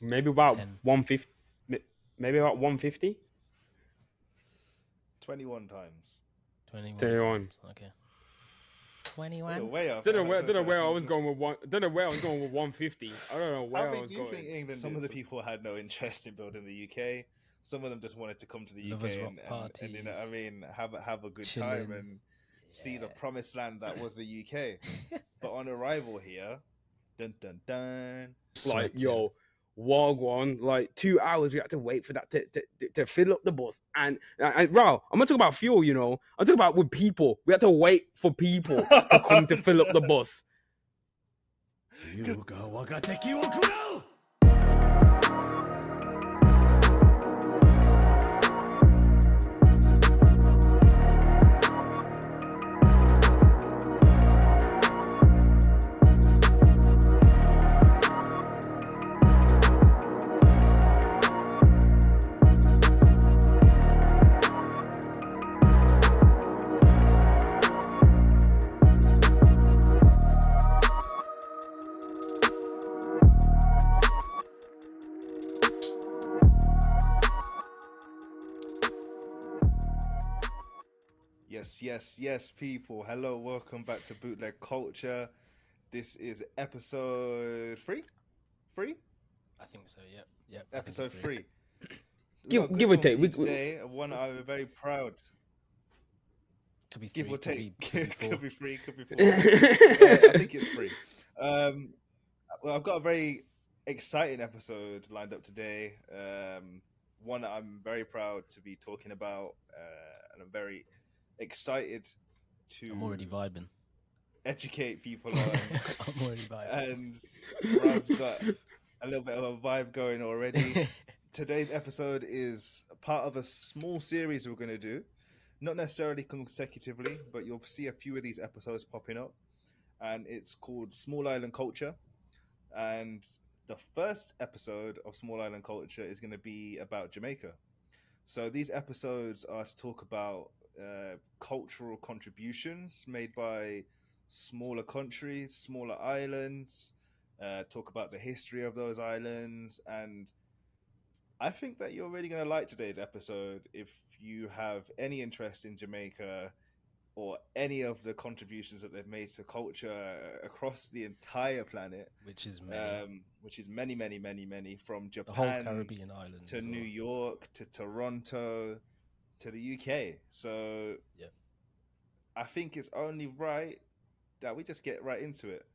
Maybe about 10. 150. Maybe about 150. 21 times. 21 21. times. Okay. Oh, 21? way off. Don't know That's where I actually was going with one. Don't know where I was going with 150. I don't know How where I big was do you think going. England Some of the people had no interest in building the UK. Some of them just wanted to come to the Lovers UK rock and you know, I parties. mean, have a good time Chilling. and see the Yeah. promised land that was the UK. But on arrival here, dun dun dun. Like, Sweating. yo, Wagwan, like 2 hours we had to wait for that to fill up the bus. And bro, I'm not talking about fuel, you know. I'm talking about with people. We had to wait for people to come to fill up the bus. Yes, people. Hello, welcome back to Bootleg Culture. This is episode three, I think so, yep. Yep. I think it's episode 3. three. We got a good Give or one for take. you today. One I'm very proud. Could be Give 3, or take, could be 4. could be three, could be four. I think it's three. Um, well, I've got a very exciting episode lined up today. One that I'm very proud to be talking about, and I'm very excited I'm already to vibing. educate people on. I'm already vibing. And Raz got a little bit of a vibe going already. Today's episode is part of a small series we're going to do. Not necessarily consecutively, but you'll see a few of these episodes popping up. And it's called Small Island Culture. And the first episode of Small Island Culture is going to be about Jamaica. So these episodes are to talk about cultural contributions made by smaller countries, smaller islands, talk about the history of those islands. And I think that you're really going to like today's episode if you have any interest in Jamaica or any of the contributions that they've made to culture across the entire planet, Which is many. which is many, many, many, many, from The whole Japan Caribbean islands to as New well. York to Toronto to the UK. So Yep. I think it's only right that we just get right into it.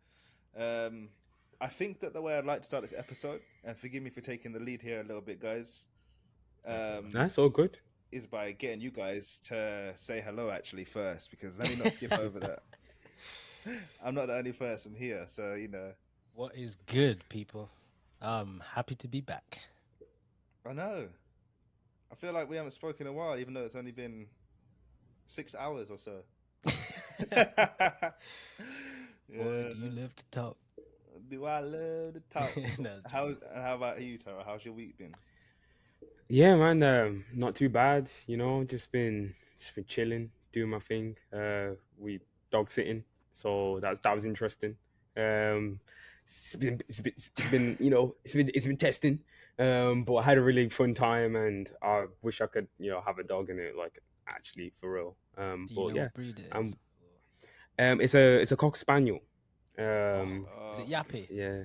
I think that the way I'd like to start this episode, and forgive me for taking the lead here a little bit, guys, That's all good. is by getting you guys to say hello actually first, because let me not skip over that. I'm not the only person here, so you know. What is good, people? I'm happy to be back. I know. I feel like we haven't spoken in a while, even though it's only been 6 hours or so. Boy, do you love to talk? Do I love to talk? No, How about you, Tara? How's your week been? Yeah, man. Not too bad. You know, just been chilling, doing my thing. We dog sitting, so that was interesting. Um, it's been you know it's been testing. But I had a really fun time, and I wish I could have a dog in it, like actually for real. do you But know yeah, what breed it is? um, it's a cock spaniel. Oh, is it Oh, Yappy? Yeah.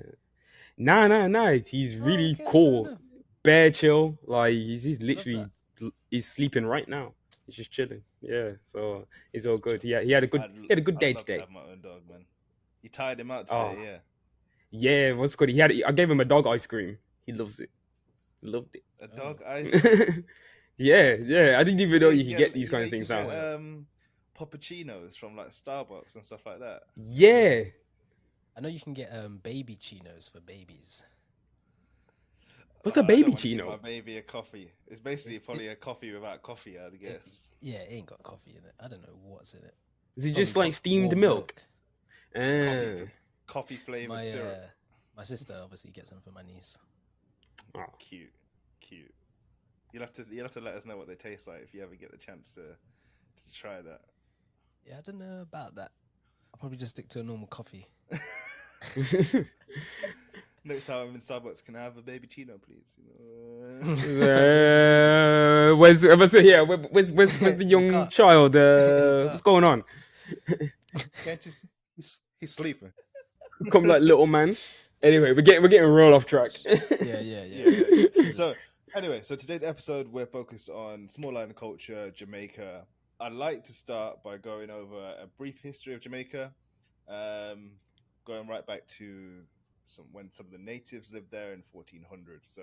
Nah. He's Oh, really okay, fair cool. enough. Bare chill. Like he's I love literally that. he's sleeping right now. He's just chilling. Yeah. So it's all That's good. chill. He had a good he had a good I'd day love to today. have my own dog, man. You tied him out Oh today, yeah. yeah, what's good? I gave him a dog ice cream. He loves it. Loved it. A Oh, dog ice cream. Yeah. I didn't even know you could get these You know kind of you can things get now. spoiled. puppuccinos from like Starbucks and stuff like that. Yeah. I know you can get baby chinos for babies. What's a I don't baby want to give my chino? baby a coffee. It's basically It's, probably a coffee without coffee, I'd guess. yeah, it ain't got coffee in it. I don't know what's in it. Is it Probably just like just steamed warm milk? Coffee, Ah. coffee flavored My syrup. my sister obviously gets them for my niece. Oh. Cute. You'll have to let us know what they taste like if you ever get the chance to try that. Yeah, I don't know about that. I'll probably just stick to a normal coffee. Next time I'm in Starbucks, can I have a baby chino, please? Where's I was say, yeah, where's the In the young car. child? In the What's car. going on? Can't you see? He's sleeping. Come like little man. Anyway, we're getting real off track. Yeah. So anyway, so today's episode we're focused on small island culture, Jamaica. I'd like to start by going over a brief history of Jamaica, going right back to when some of the natives lived there in 1400s. So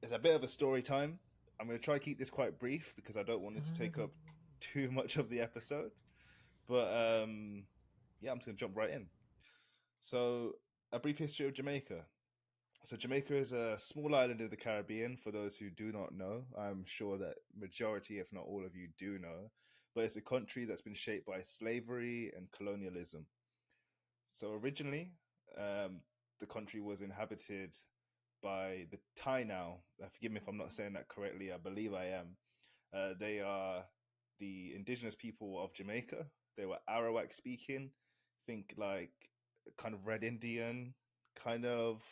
it's a bit of a story time. I'm going to try to keep this quite brief because I don't want it to take up too much of the episode. But yeah, I'm just going to jump right in. So, a brief history of Jamaica. So Jamaica is a small island of the Caribbean. For those who do not know, I'm sure that majority, if not all of you, do know. But it's a country that's been shaped by slavery and colonialism. So originally, the country was inhabited by the Tainao. Forgive me if I'm not saying that correctly. I believe I am. They are the indigenous people of Jamaica. They were Arawak speaking. Think like kind of Red Indian kind of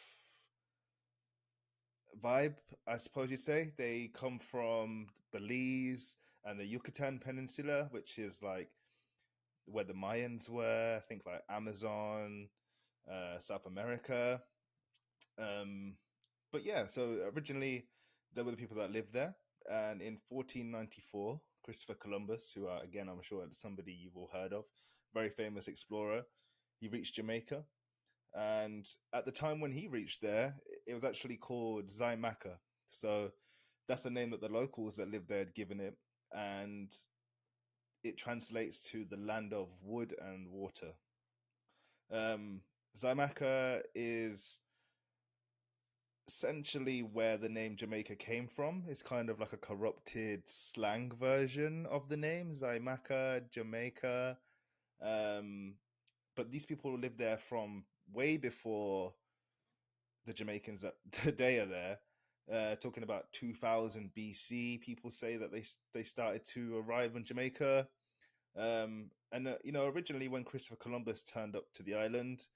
vibe, I suppose you'd say. They come from Belize and the Yucatan Peninsula, which is like where the Mayans were. I think like Amazon, South America. Um, but yeah, so originally there were the people that lived there, and in 1494, Christopher Columbus, who again I'm sure is somebody you've all heard of, very famous explorer, he reached Jamaica, and at the time when he reached there, it was actually called Zaimaca. So that's the name that the locals that lived there had given it, and it translates to the land of wood and water. Um, Zaimaca is essentially where the name Jamaica came from. It's kind of like a corrupted slang version of the name Zaimaca, Jamaica. Um, but these people lived there from way before the Jamaicans that today are there. Talking about 2000 BC, people say that they started to arrive in Jamaica. And originally when Christopher Columbus turned up to the island,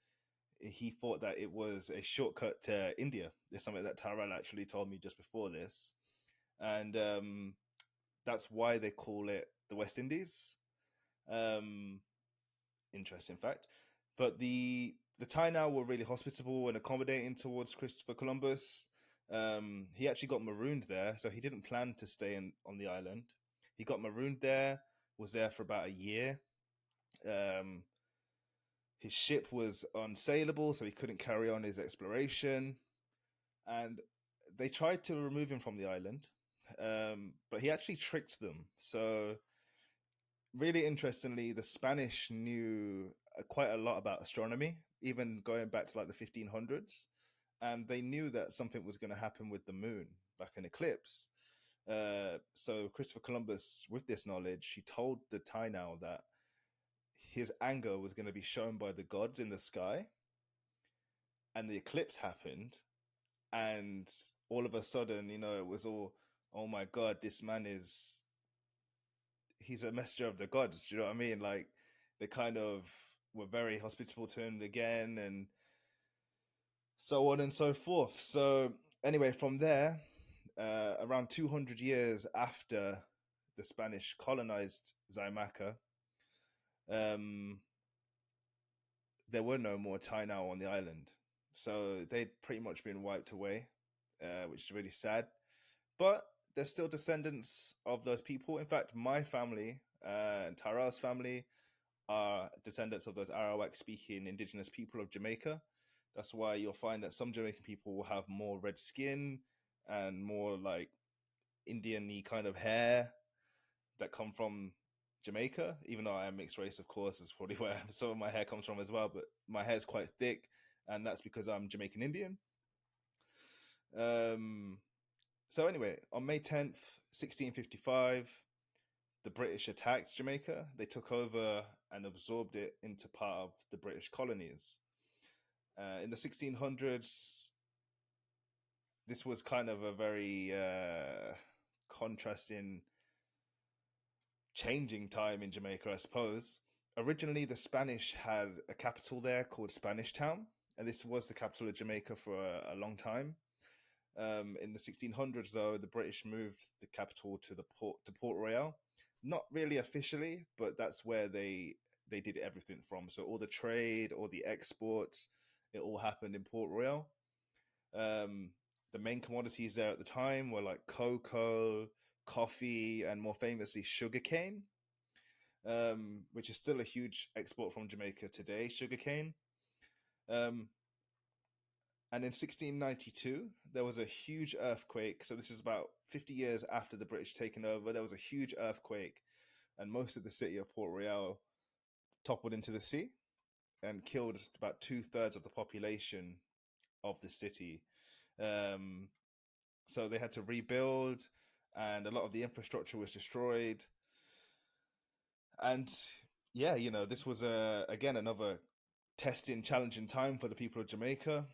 he thought that it was a shortcut to India. It's something that Tyrell actually told me just before this, and that's why they call it the West Indies. Um, Interesting fact. But the Thai now were really hospitable and accommodating towards Christopher Columbus. He actually got marooned there, so he didn't plan to stay on the island. He got marooned there, was there for about a year. Um, his ship was unsaleable, so he couldn't carry on his exploration. And they tried to remove him from the island, but he actually tricked them. So really interestingly, the Spanish knew quite a lot about astronomy, even going back to like the 1500s, and they knew that something was going to happen with the moon, like an eclipse. So Christopher Columbus, with this knowledge, he told the Tainao that his anger was going to be shown by the gods in the sky, and the eclipse happened, and all of a sudden, it was all, oh my god, this man he's a messenger of the gods. Do you know what I mean? Like they kind of were very hospitable to him again, and so on and so forth. So anyway, from there, around 200 years after the Spanish colonized Zaimaca, um, there were no more Tainao on the island. So they'd pretty much been wiped away, which is really sad. But there's still descendants of those people. In fact, my family and Tyrell's family are descendants of those Arawak speaking indigenous people of Jamaica. That's why you'll find that some Jamaican people will have more red skin and more like Indian y kind of hair that come from Jamaica. Even though I am mixed race, of course, is probably where some of my hair comes from as well. But my hair is quite thick, and that's because I'm Jamaican Indian. Um, so anyway, on May 10th, 1655, the British attacked Jamaica. They took over and absorbed it into part of the British colonies. In the 1600s, this was kind of a very contrasting, changing time in Jamaica, I suppose. Originally, the Spanish had a capital there called Spanish Town. and this was the capital of Jamaica for a long time. In the 1600s, though, the British moved the capital to Port Royal. Not really officially, but that's where they did everything from. So all the trade, all the exports, it all happened in Port Royal. Um, the main commodities there at the time were like cocoa, coffee, and more famously sugarcane, which is still a huge export from Jamaica today. Sugarcane. Um, And in 1692, there was a huge earthquake. So this is about 50 years after the British taken over. There was a huge earthquake, and most of the city of Port Royal toppled into the sea and killed about 2/3 of the population of the city. Um, so they had to rebuild, and a lot of the infrastructure was destroyed. And yeah, this was again another testing, challenging time for the people of Jamaica.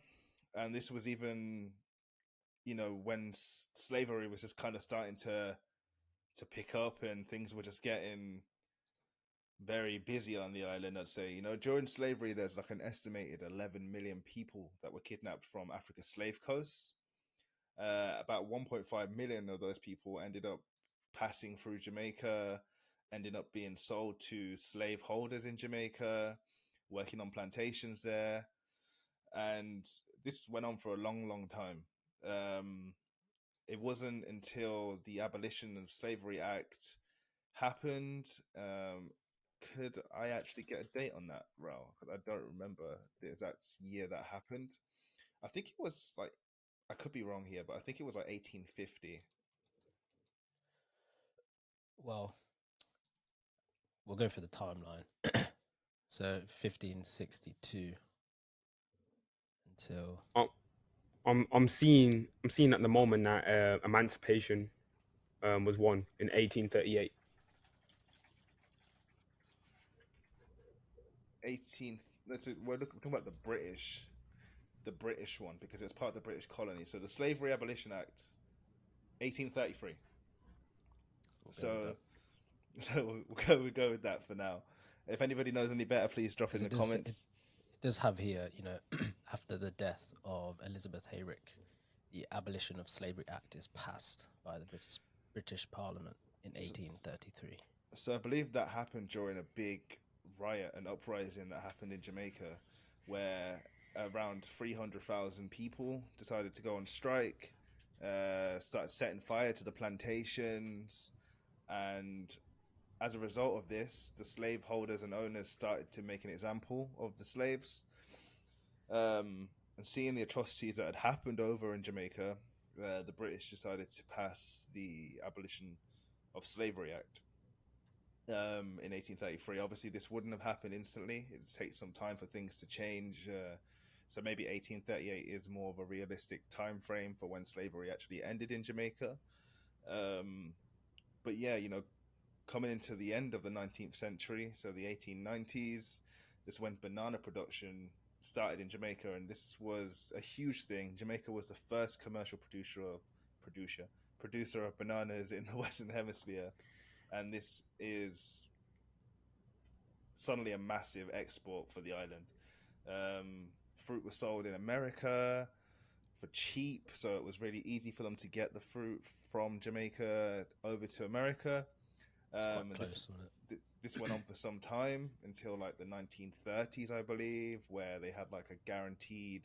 And this was even when slavery was just kind of starting to pick up and things were just getting very busy on the island. I'd say, during slavery, there's like an estimated 11 million people that were kidnapped from Africa's slave coasts. About 1.5 million of those people ended up passing through Jamaica, ended up being sold to slave holders in Jamaica, working on plantations there. And this went on for a long, long time. It wasn't until the Abolition of Slavery Act happened. Could I actually get a date on that, Raul? Because I don't remember the exact year that happened. I think it was like, I could be wrong here, but I think it was like 1850. Well, we'll go for the timeline. So 1562 until I'm I'm seeing at the moment that emancipation was won in 1838. 18. We're talking about the British one because it was part of the British colony. So the Slavery Abolition Act, 1833. we'll go with So that we'll go with that for now. If anybody knows any better, please drop because in the it comments. does have here, after the death of Elizabeth Hayrick, the Abolition of Slavery Act is passed by the British Parliament in So, 1833. so I believe that happened during a big riot and uprising that happened in Jamaica, where around 300,000 people decided to go on strike, started setting fire to the plantations, and as a result of this, the slaveholders and owners started to make an example of the slaves. And seeing the atrocities that had happened over in Jamaica, the British decided to pass the Abolition of Slavery Act in 1833. Obviously, this wouldn't have happened instantly. It takes some time for things to change. So maybe 1838 is more of a realistic time frame for when slavery actually ended in Jamaica. Um, but yeah, coming into the end of the 19th century, so the 1890s, this is when banana production started in Jamaica, and this was a huge thing. Jamaica was the first commercial producer producer of bananas in the Western Hemisphere, and this is suddenly a massive export for the island. Fruit was sold in America for cheap, so it was really easy for them to get the fruit from Jamaica over to America. It's quite And this close, wasn't it? this went on for some time until like the 1930s, I believe, where they had like a guaranteed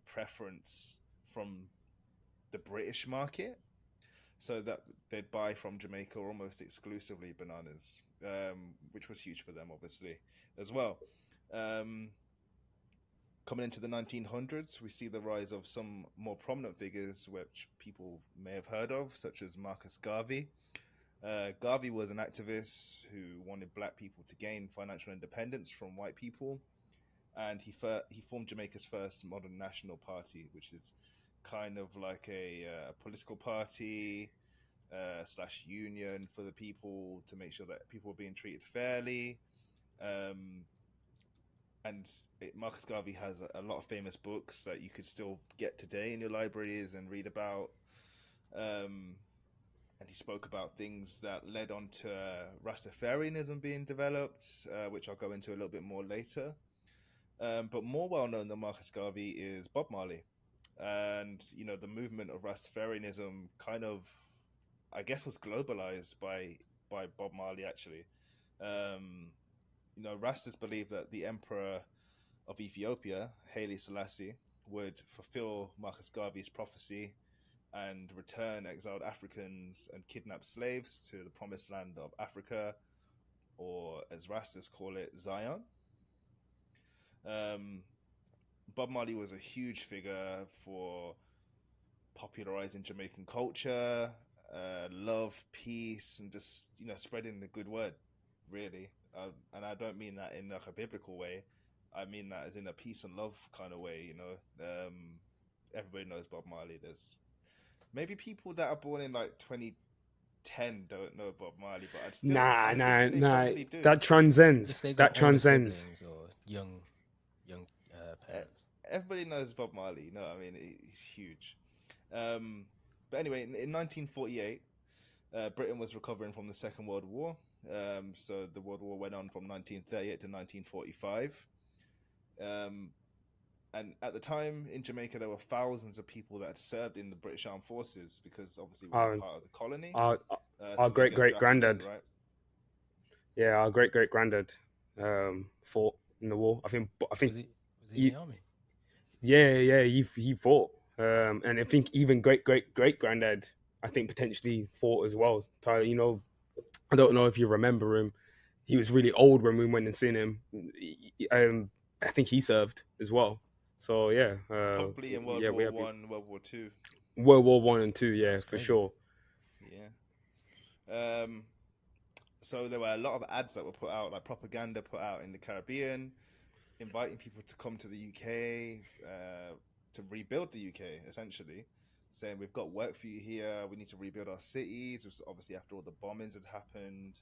preference from the British market, so that they'd buy from Jamaica almost exclusively bananas, which was huge for them, obviously, as well. Um, Coming into the 1900s, we see the rise of some more prominent figures which people may have heard of, such as Marcus Garvey. Garvey was an activist who wanted black people to gain financial independence from white people, and he formed Jamaica's first modern national party, which is kind of like a political party slash union for the people to make sure that people were being treated fairly. Um, and Marcus Garvey has a lot of famous books that you could still get today in your libraries and read about. Um, and he spoke about things that led on to Rastafarianism being developed, which I'll go into a little bit more later. But more well known than Marcus Garvey is Bob Marley, and the movement of Rastafarianism kind of, I guess, was globalized by Bob Marley actually. Um, Rastas believe that the emperor of Ethiopia, Haile Selassie, would fulfill Marcus Garvey's prophecy and return exiled Africans and kidnapped slaves to the promised land of Africa, or as Rastas call it, Zion. Um, Bob Marley was a huge figure for popularizing Jamaican culture, love, peace, and just spreading the good word. Really, and I don't mean that in like a biblical way. I mean that as in a peace and love kind of way. Everybody knows Bob Marley. There's maybe people that are born in like 2010 don't know Bob Marley, but Nah, I think nah, they nah. probably do. That If transcends. they That got older transcends. siblings or young E- parents. Everybody knows Bob Marley. I mean, he's huge. Um, but anyway, in 1948, Britain was recovering from the Second World War. So the World War went on from 1938 to 1945. Um, and at the time in Jamaica, there were thousands of people that had served in the British Armed Forces because obviously we were Our part of the colony. our our So we great get great drafted in, granddad. right? Yeah, our great great granddad fought in the war. I think Was he in he, the army? yeah, he fought. And I think even great great great granddad, I think potentially fought as well. Tyler, I don't know if you remember him. He was really old when we went and seen him. I think he served as well. So yeah, Probably in World yeah, we War have One, World War Two. World War I and II. Yeah, That's for crazy. sure. Yeah. Um, so there were a lot of ads that were put out, like propaganda put out in the Caribbean, inviting people to come to the UK to rebuild the UK, essentially, saying we've got work for you here. We need to rebuild our cities. It was obviously after all the bombings had happened.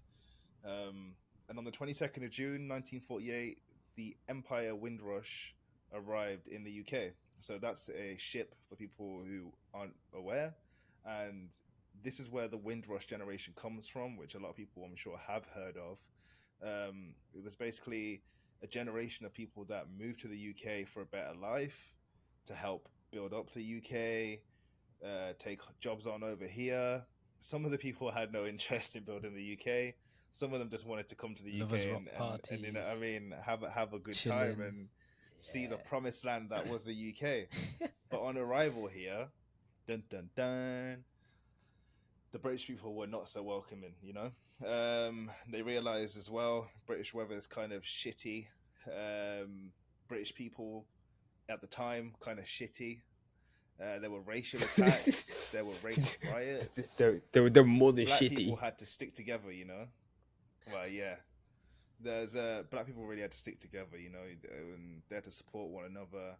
Um, and on the 22nd of June, 1948, the Empire Windrush arrived in the UK. So that's a ship for people who aren't aware. And this is where the Windrush generation comes from, which a lot of people I'm sure have heard of. It was basically a generation of people that moved to the UK for a better life, to help build up the UK, take jobs on over here. Some of the people had no interest in building the UK. Some of them just wanted to come to the Lovers UK rock and I parties, mean have a good time chilling. and see the promised land that was the UK. But on arrival here, dun dun dun, the British people were not so welcoming. They realised as well British weather is kind of shitty. British people at the time kind of shitty. There were racial attacks. There were race riots. They were more than Black people shitty. had to stick together. Well, yeah. There's black people really had to stick together. And they had to support one another.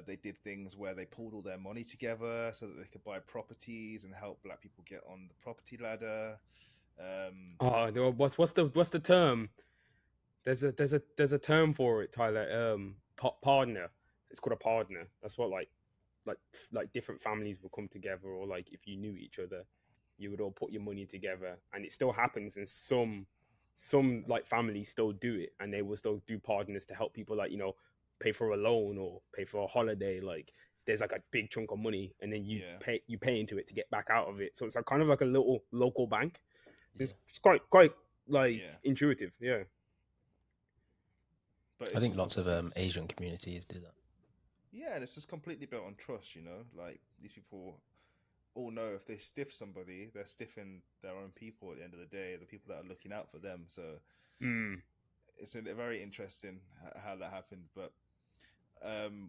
They did things where they pulled all their money together so that they could buy properties and help black people get on the property ladder. Oh, what's the term? There's a term for it, Tyler. Partner. It's called a partner. That's what like like different families will come together, or like if you knew each other, you would all put your money together, and it still happens. And some like families still do it, and they will still do partners to help people, like pay for a loan or pay for a holiday. Like there's like a big chunk of money, and then you Yeah, pay into it to get back out of it. So it's like kind of like a little local bank. Yeah, It's quite like yeah. intuitive. Yeah. But I think it's lots of obviously it's, Asian communities do that. yeah, and it's just completely built on trust. Like these people all know if they stiff somebody, they're stiffing their own people at the end of the day, the people that are looking out for them. So Mm. it's very interesting how that happened. But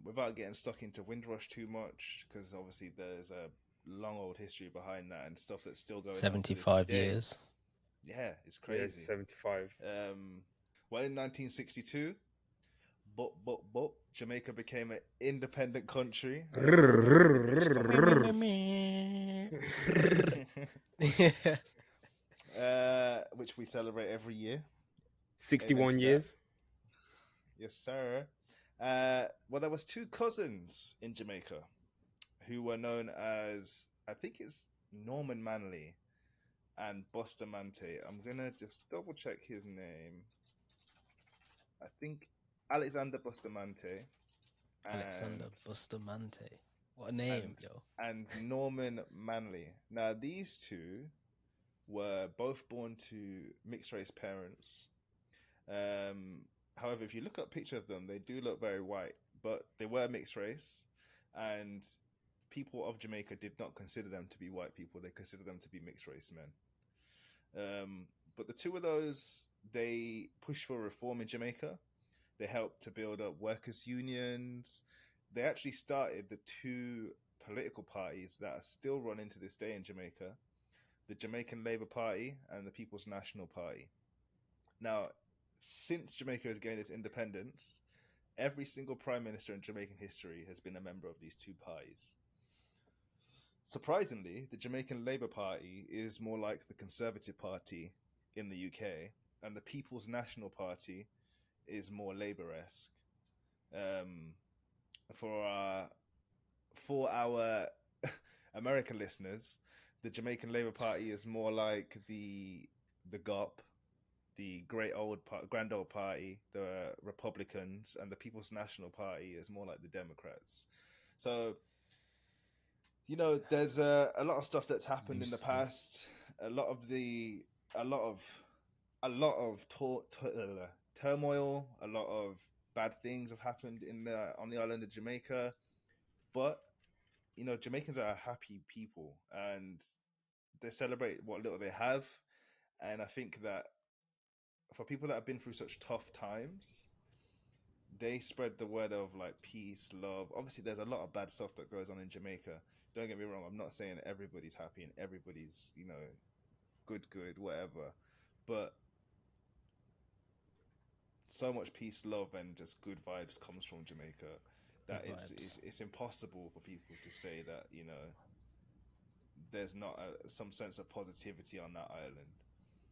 without getting stuck into Windrush too much, because obviously there's a long old history behind that and stuff that's still going on to this 75 day. years. Yeah, it's Yeah, crazy. 75. Well, in 1962, Jamaica became an independent country and a full member of the British Commonwealth. Which we celebrate every year. Amen 61 to that. years. Yes, sir. Well, there was two cousins in Jamaica who were known as, I think it's Norman Manley and Bustamante. I'm gonna just double check his name. I think Alexander Bustamante Alexander and Bustamante. What a name, yo. and Norman Manley. Now these two were both born to mixed race parents. However, if you look at a picture of them, they do look very white, but they were mixed race, and people of Jamaica did not consider them to be white people. They considered them to be mixed race men. But the two of those, they pushed for reform in Jamaica. They helped to build up workers' unions. They actually started the two political parties that are still running to this day in Jamaica: the Jamaican Labour Party and the People's National Party. Now, since Jamaica has gained its independence, every single prime minister in Jamaican history has been a member of these two parties. Surprisingly, the Jamaican Labour Party is more like the Conservative Party in the UK, and the People's National Party is more Labour-esque. Um, for our American listeners, the Jamaican Labour Party is more like the GOP, the grand old party, the Republicans, and the People's National Party is more like the Democrats. So, there's a lot of stuff that's happened in the past. A lot of turmoil. A lot of bad things have happened on the island of Jamaica. But Jamaicans are a happy people, and they celebrate what little they have. And I think that for people that have been through such tough times, they spread the word of like peace, love. Obviously, there's a lot of bad stuff that goes on in Jamaica. Don't get me wrong. I'm not saying everybody's happy and everybody's, good, whatever. But so much peace, love, and just good vibes comes from Jamaica that it's impossible for people to say that there's not some sense of positivity on that island.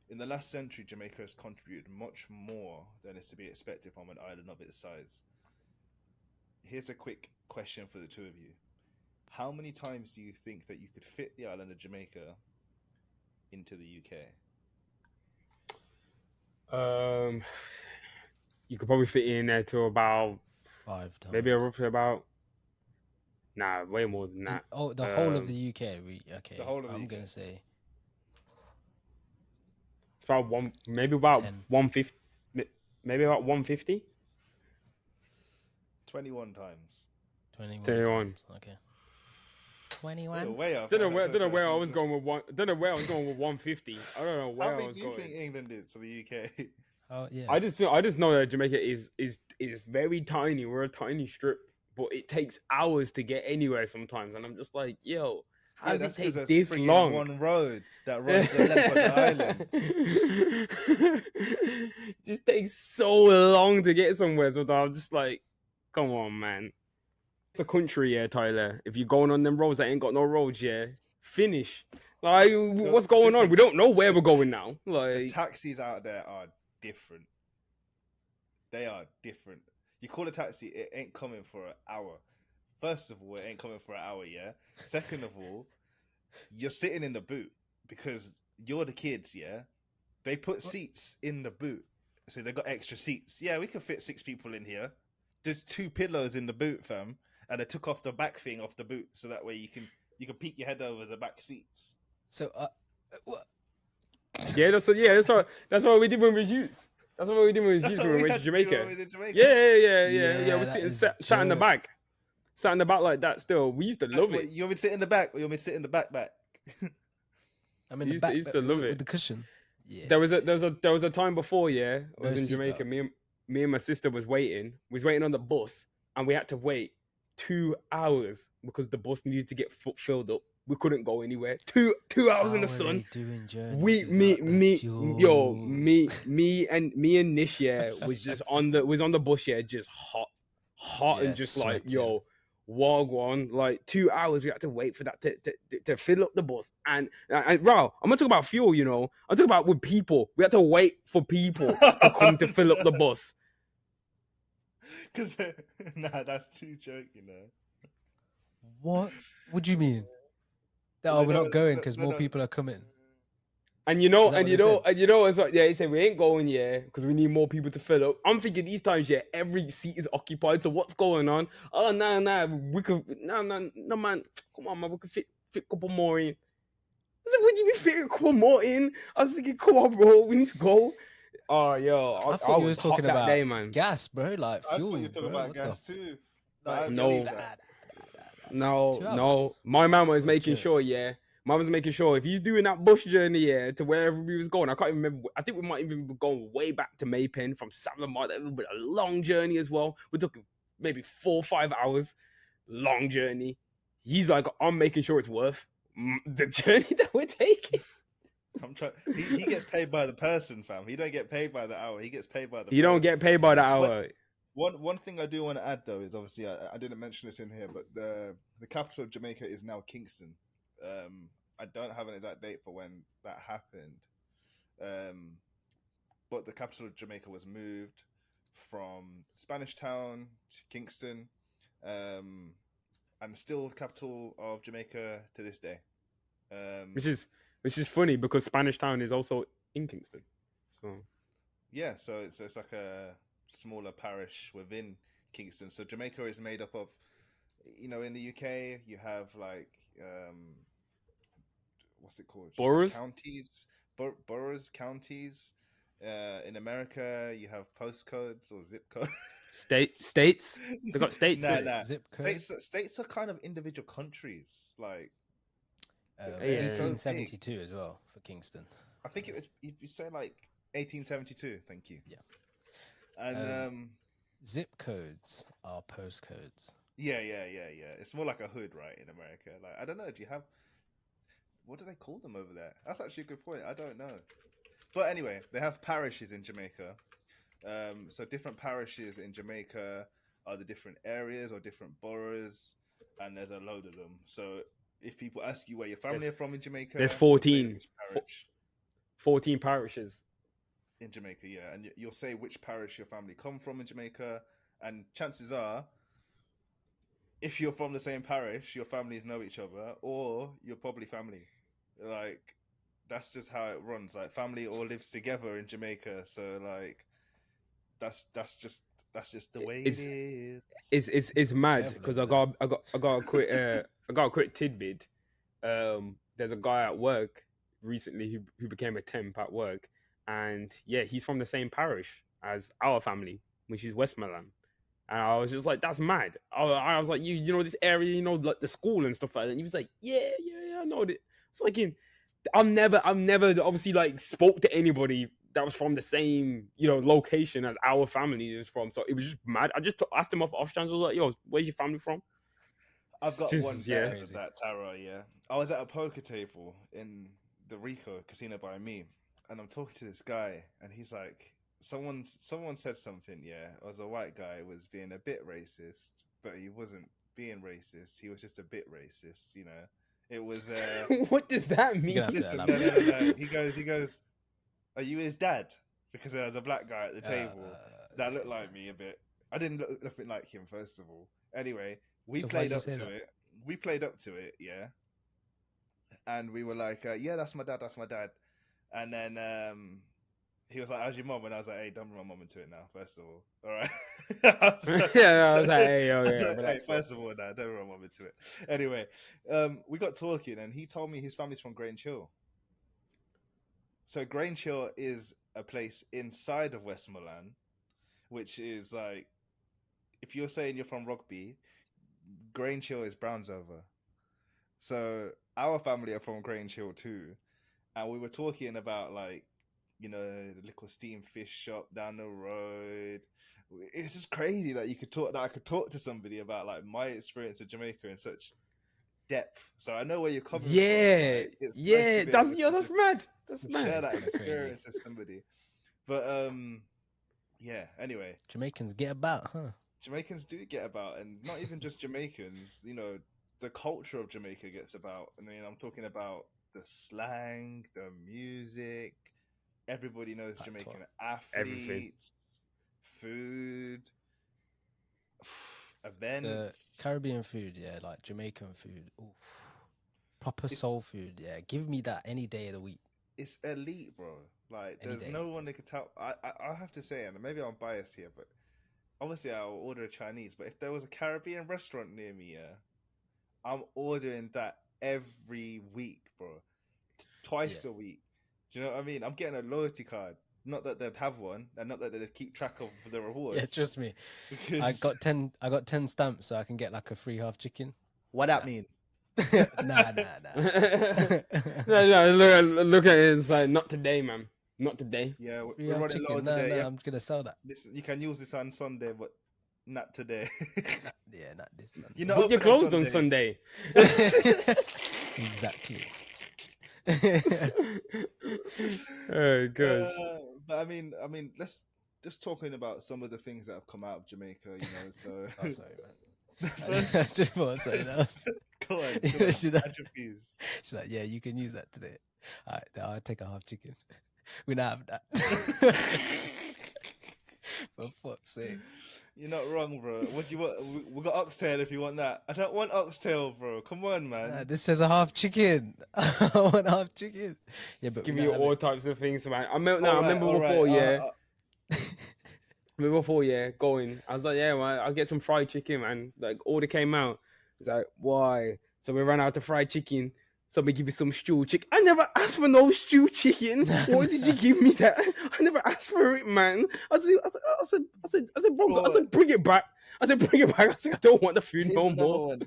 In the last century, Jamaica has contributed much more than is to be expected from an island of its size. Here's a quick question for the two of you. How many times do you think that you could fit the island of Jamaica into the UK? You could probably fit in there to about 5 times. maybe roughly about way more than that. The whole of the UK. Okay. The whole of the I'm UK. gonna say it's about maybe about 10. 150, maybe about 150. 21 times. 21 21. times. Okay. 21. Way off. Don't know where I was going with one. Don't know where I was going with 150. I don't know where How I big was do you going. think England is to the UK? Oh yeah. I just know that Jamaica is very tiny. We're a tiny strip, but it takes hours to get anywhere sometimes, and I'm just like, yo, how does it take this long? One road that runs the length of the island. It just takes so long to get somewhere. So I'm just like, come on, man. The country, yeah, Tyler. If you're going on them roads that ain't got no roads, yeah, finish. Like, what's going on? We don't know where we're going now. Like, the taxis out there are different. They are different. You call a taxi, it ain't coming for an hour. First of all, it ain't coming for an hour, yeah? Second of all, you're sitting in the boot because you're the kids, yeah? They put seats in the boot. So they got extra seats. Yeah, we can fit 6 people in here. There's 2 pillows in the boot, fam. And they took off the back thing off the boot so that way you can peek your head over the back seats. So what? Yeah, that's what we did when we was youths. That's what we did when we was youths when we went to Jamaica. Yeah. We sat in the back. Sat in the back like that still. We used to love it. You want me to sit in the back or you want me to sit in the back? I'm in the back used to love it with the cushion. Yeah. There was a time before, yeah, I was in Jamaica. Me and my sister was waiting on the bus, and we had to wait 2 hours because the bus needed to get filled up. We couldn't go anywhere. 2 hours in the sun. Me and Nish, yeah, was on the bus, yeah, just hot and just sweating. Like, yo, wagwan, like 2 hours we had to wait for that to fill up the bus. And Raw, I'm not talking about fuel, I'm talking about with people. We had to wait for people to come to fill up the bus. Because that's too joking, What do you mean? We're not going because more people are coming. And you Is know, that what they said? as well. Yeah, he said we ain't going, yeah, because we need more people to fill up. I'm thinking these times, yeah, every seat is occupied. So what's going on? Oh no, we could no man, come on man, we could fit a couple more in. I said, what do you mean fit a couple more in? I was thinking, come on, bro, we need to go. Oh, yo, I I thought you was was talking hot that about day, man. gas, bro, like I thought you fuel, were talking bro. about What the? gas too, but Like, I No, believe nah, that. no, 2 hours. My man was What a making joke. sure, yeah. Man was making sure if he's doing that bush journey, yeah, to wherever we was going. I can't even remember. I think we might even be going way back to Maypen from Savamar. That would be a long journey as well. We're talking maybe 4 or 5 hours, long journey. He's like, I'm making sure it's worth the journey that we're taking. I'm trying. He gets paid by the person, fam. He don't get paid by the hour. He gets paid by the You don't person. get paid by the But hour. one thing I do want to add though is obviously I didn't mention this in here, but the capital of Jamaica is now Kingston. I don't have an exact date for when that happened, um, but the capital of Jamaica was moved from Spanish Town to Kingston, um, and still the capital of Jamaica to this day. Um, Which is funny because Spanish Town is also in Kingston. So yeah, so it's like a smaller parish within Kingston. So Jamaica is made up of, in the UK you have like what's it called? You have boroughs, counties, boroughs, counties. In America, you have postcodes or zip codes. states. They got states in Nah, it. nah. Zip code. States are kind of individual countries. Like they're Yeah. so big. 1872 as well for Kingston. I think it was you say like 1872. Thank you. Yeah. And Zip codes are postcodes. yeah. It's more like a hood, right, in America. Like I don't know. Do you have what do they call them over there? That's actually a good point. I don't know. But anyway, they have parishes in Jamaica. So different parishes in Jamaica are the different areas or different boroughs, and there's a load of them. So if people ask you where your family There's are from in Jamaica, there's you'll say 14, which parish 14 parishes. in Jamaica, yeah, and you'll say which parish your family come from in Jamaica, and chances are, if you're from the same parish, your families know each other, or you're probably family. Like that's just how it runs. Like family all lives together in Jamaica, so like that's just the way it It's is. it's mad Careful because over there. I got a quick I got a quick tidbit. There's a guy at work recently who became a temp at work, and yeah, he's from the same parish as our family, which is Westmoreland. And I was just like, that's mad. I was like, you know this area, like the school and stuff like that. And he was like, yeah, I know it. It's like I've never obviously like spoke to anybody that was from the same location as our family is from. So it was just mad. I just asked him off chance. I was like, yo, where's your family from? I've got one Just That's yeah. better than crazy. that, Tara. Yeah, I was at a poker table in the Rico Casino by me, and I'm talking to this guy, and he's like, someone said something. Yeah, it was a white guy was being a bit racist, but he wasn't being racist. He was just a bit racist. It was. What does that You're gonna mean? have to Listen, no, no, elaborate. no, no. He goes. Are you his dad? Because there was a black guy at the table that looked like me a bit. I didn't look nothing like him, first of all. Anyway, we So why played do you up say to that? it. We played up to it, yeah. And we were like, yeah, that's my dad, that's my dad. And then he was like, how's your mom? And I was like, hey, don't bring my mom into it now, first of all. All right. Yeah, I was like, hey, yo, I was yeah, like, hey, relax, bro. first of all, now, don't bring my mom into it. Anyway, we got talking, and he told me his family's from Grange Hill. So Grange Hill is a place inside of Westmoreland, which is like, if you're saying you're from Rugby, Grange Hill is Brownsover. So our family are from Grange Hill too, and we were talking about like, the little steam fish shop down the road. It's just crazy that I could talk to somebody about like my experience of Jamaica in such depth. So I know where you're coming from. Yeah, Like it's nice to yeah, be able to that's just mad. That's share mad. That's that kind of crazy. experience with somebody. But yeah. Anyway, Jamaicans get about, huh? Jamaicans do get about, and not even just Jamaicans. The culture of Jamaica gets about. I mean, I'm talking about the slang, the music. Everybody knows Patois. Jamaican Everything. athletes, food, The events. Caribbean food, yeah, like Jamaican food. Oof. Proper It's soul food, yeah. Give me that any day of the week. it's elite, bro. Like, Any there's day. no one that could tell. I have to say, and maybe I'm biased here, but obviously I'll order a Chinese. But if there was a Caribbean restaurant near me, yeah, I'm ordering that every week, bro. Twice a week. Do you know what I mean? I'm getting a loyalty card. Not that they'd have one, and not that they'd keep track of the rewards. Yeah, trust me. Because I got 10 stamps, so I can get like a free half chicken. what that mean? Nah. No, look at it. It's like, not today, man. Not today. Yeah, Free we're half running low chicken. No, today. Yeah, I'm gonna sell that. you can use this on Sunday, but not today. Not this Sunday. You're not But you're open closed on Sundays. Sunday. Exactly. Oh gosh. But I mean, let's just talking about some of the things that have come out of Jamaica. You know, so Oh, sorry, man. first, I just want to say that. go on, You know, she's like- attributes. She's like, yeah, you can use that today. All right, I'll take a half chicken. We don't have that. For fuck's sake. You're not wrong, bro. What do you want? We got oxtail if you want that. I don't want oxtail, bro. Come on, man. This says a half chicken. I want half chicken. Yeah, but Give we you don't have all it. types of things, man. I remember All right. before, yeah. Remember before, yeah, going. I was like, yeah, man, I'll get some fried chicken, man. Like, order came out. It's like, why? So we ran out of fried chicken. So we give you some stew chicken. I never asked for no stew chicken. Why did you give me that? I never asked for it, man. I said, bro, I said, bring it back. I said, I don't want the food Here's no another more. one.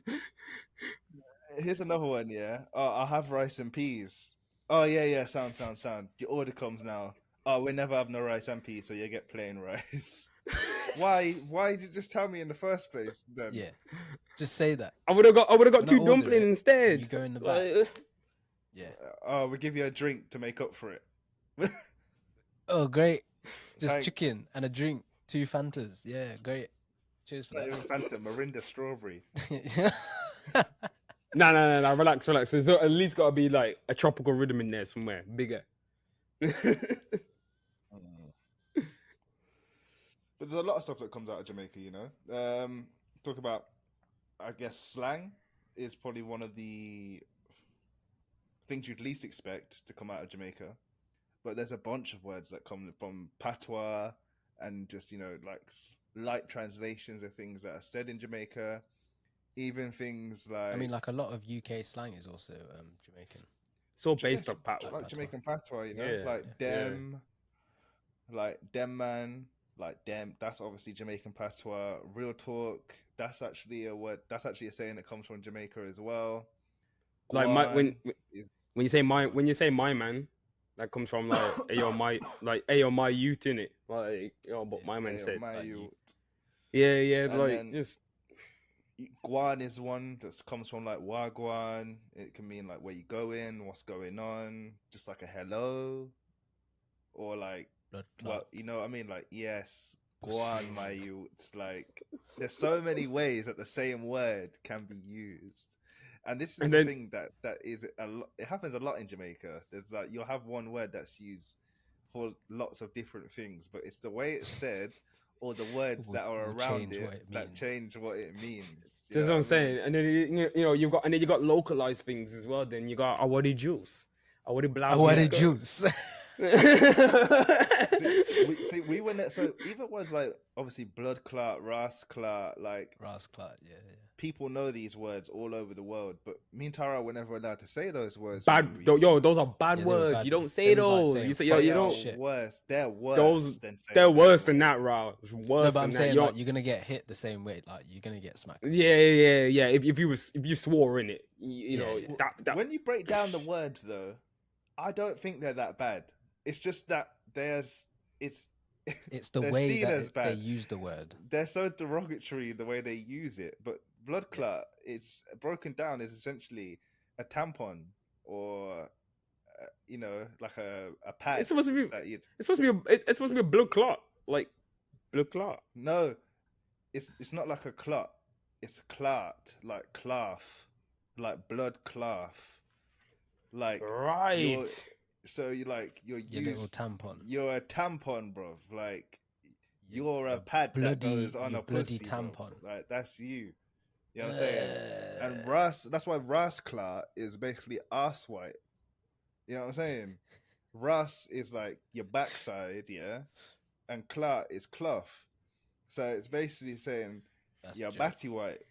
Here's another one, yeah. Oh, I'll have rice and peas. Oh, yeah. Sound. Your order comes now. Oh, we never have no rice and peas, so you get plain rice. Why did you just tell me in the first place then? Yeah, just say that. I would have got When I two order dumplings it, instead. You go in the back. Like, Yeah. Oh, we give you a drink to make up for it. Oh, great. Just Thanks. chicken and a drink. 2 Fantas. Yeah, great. Cheers for Not even that. Fanta, Mirinda strawberry. No, relax. There's at least got to be like a tropical rhythm in there somewhere, bigger. But there's a lot of stuff that comes out of Jamaica, you know. Talk about, I guess, slang is probably one of the things you'd least expect to come out of Jamaica. But there's a bunch of words that come from patois and just, you know, like light translations of things that are said in Jamaica. Even things like, I mean, like a lot of UK slang is also Jamaican. It's all based on like patois. Jamaican patois, you know, Yeah, like yeah. dem, like dem man, like dem. That's obviously Jamaican patois. Real talk. That's actually a word. That's actually a saying that comes from Jamaica as well. Like Guan is when you say my man, that comes from like ayo my youth innit? Like what my man said. my like youth. Yeah, And like then- just Guan is one that comes from like wagwan. It can mean like where you going, what's going on, just like a hello, or like Blood what clot. you know what I mean, like yes, guan my youth. Like there's so many ways that the same word can be used, and this is And the then- thing that is a lot. It happens a lot in Jamaica. There's like you'll have one word that's used for lots of different things, but it's the way it's said or the words that are will around change it what it that means. change what it means. You that's know what I'm I mean? saying. And then you got localized things as well. Then you got awadi juice, awadi blah. I want a juice. We went there, so even words like obviously blood clot, ras clot, like Ras clot, yeah. people know these words all over the world, but me and Tara were never allowed to say those words. Bad, when we- those are bad Yeah, they were words. bad. You don't say Them is like those. saying You say fuck you They don't. are shit. worse. They're worse Those than saying they're those worse than that, words. Rao. It's worse No, but than I'm that. saying You like don't- you're gonna get hit the same way. Like you're gonna get smacked. yeah. If you swore in it, you know Yeah. that. When you break down the words, though, I don't think they're that bad. It's just that It's the they're way seen that as they bad. use the word. They're so derogatory the way they use it. But blood clot, it's broken down as essentially a tampon or you know, like a pad. It's supposed to be. that you'd... It's supposed to be a blood clot, like blood clot. No, it's not like a clot. It's a clot, like cloth, like blood cloth, like Right. so you like you're Your little used. tampon. You're a tampon, bro. Like Your- you're a your pad that bloody- goes on your a bloody pussy, bro. tampon. Like that's you. You know what I'm saying? And Ras, that's why Ras clot is basically ass white. You know what I'm saying? Russ is like your backside, yeah, and clut is cloth. So it's basically saying That's a you're joke. batty white.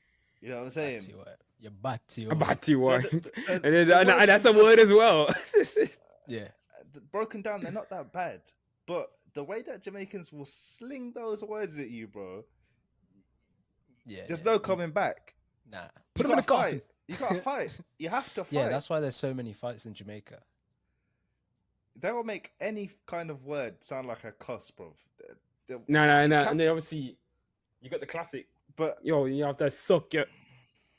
You know what I'm saying? Batty white. Your batty A white. batty So wipe. so And, then, the and words that's a word themselves, as well. Yeah. broken down, they're not that bad. But the way that Jamaicans will sling those words at you, bro, Yeah. there's Yeah. no coming back. Nah. You Put him in gotta the coffin. fight. You gotta fight. You have to Yeah, fight. that's why there's so many fights in Jamaica. They will make any kind of word sound like a cuss, bro. No. You And can't. then obviously you got the classic. But Yo, you have to suck your.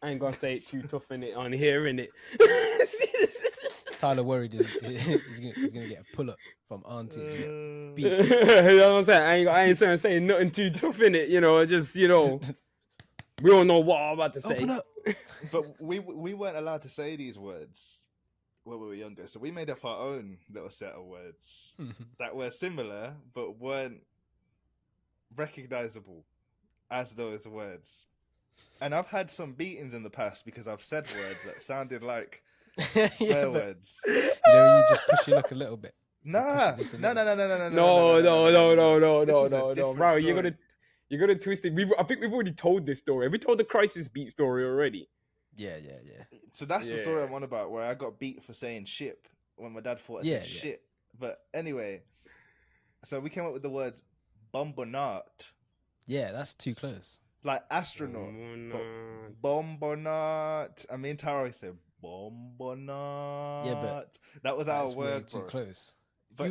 I ain't gonna say it too tough in it on here, in it. Tyler worried he's gonna get a pull up from Auntie to get You beat. know what I'm saying? I ain't saying nothing too tough in it, just we all know what I'm about to say. Open up. but we weren't allowed to say these words when we were younger, so we made up our own little set of words that were similar but weren't recognizable as those words. And I've had some beatings in the past because I've said words that sounded like Yeah, swear but words. you know, you just push your luck a little bit. Nah, just a no, little no, no, no, no, no, No, no, no, no, no, no. This no, was a no, different bro. story. You're gonna twist it. I think we've already told this story. We told the crisis beat story already. Yeah. So that's the story Yeah. I'm on about, where I got beat for saying ship when my dad thought I Yeah, said yeah. shit. But anyway, so we came up with the words bombonaut, Yeah, that's too close. like astronaut, but bombonaut. I mean, Taro said bombonaut. Yeah, but that was our that's way word, too bro. close. But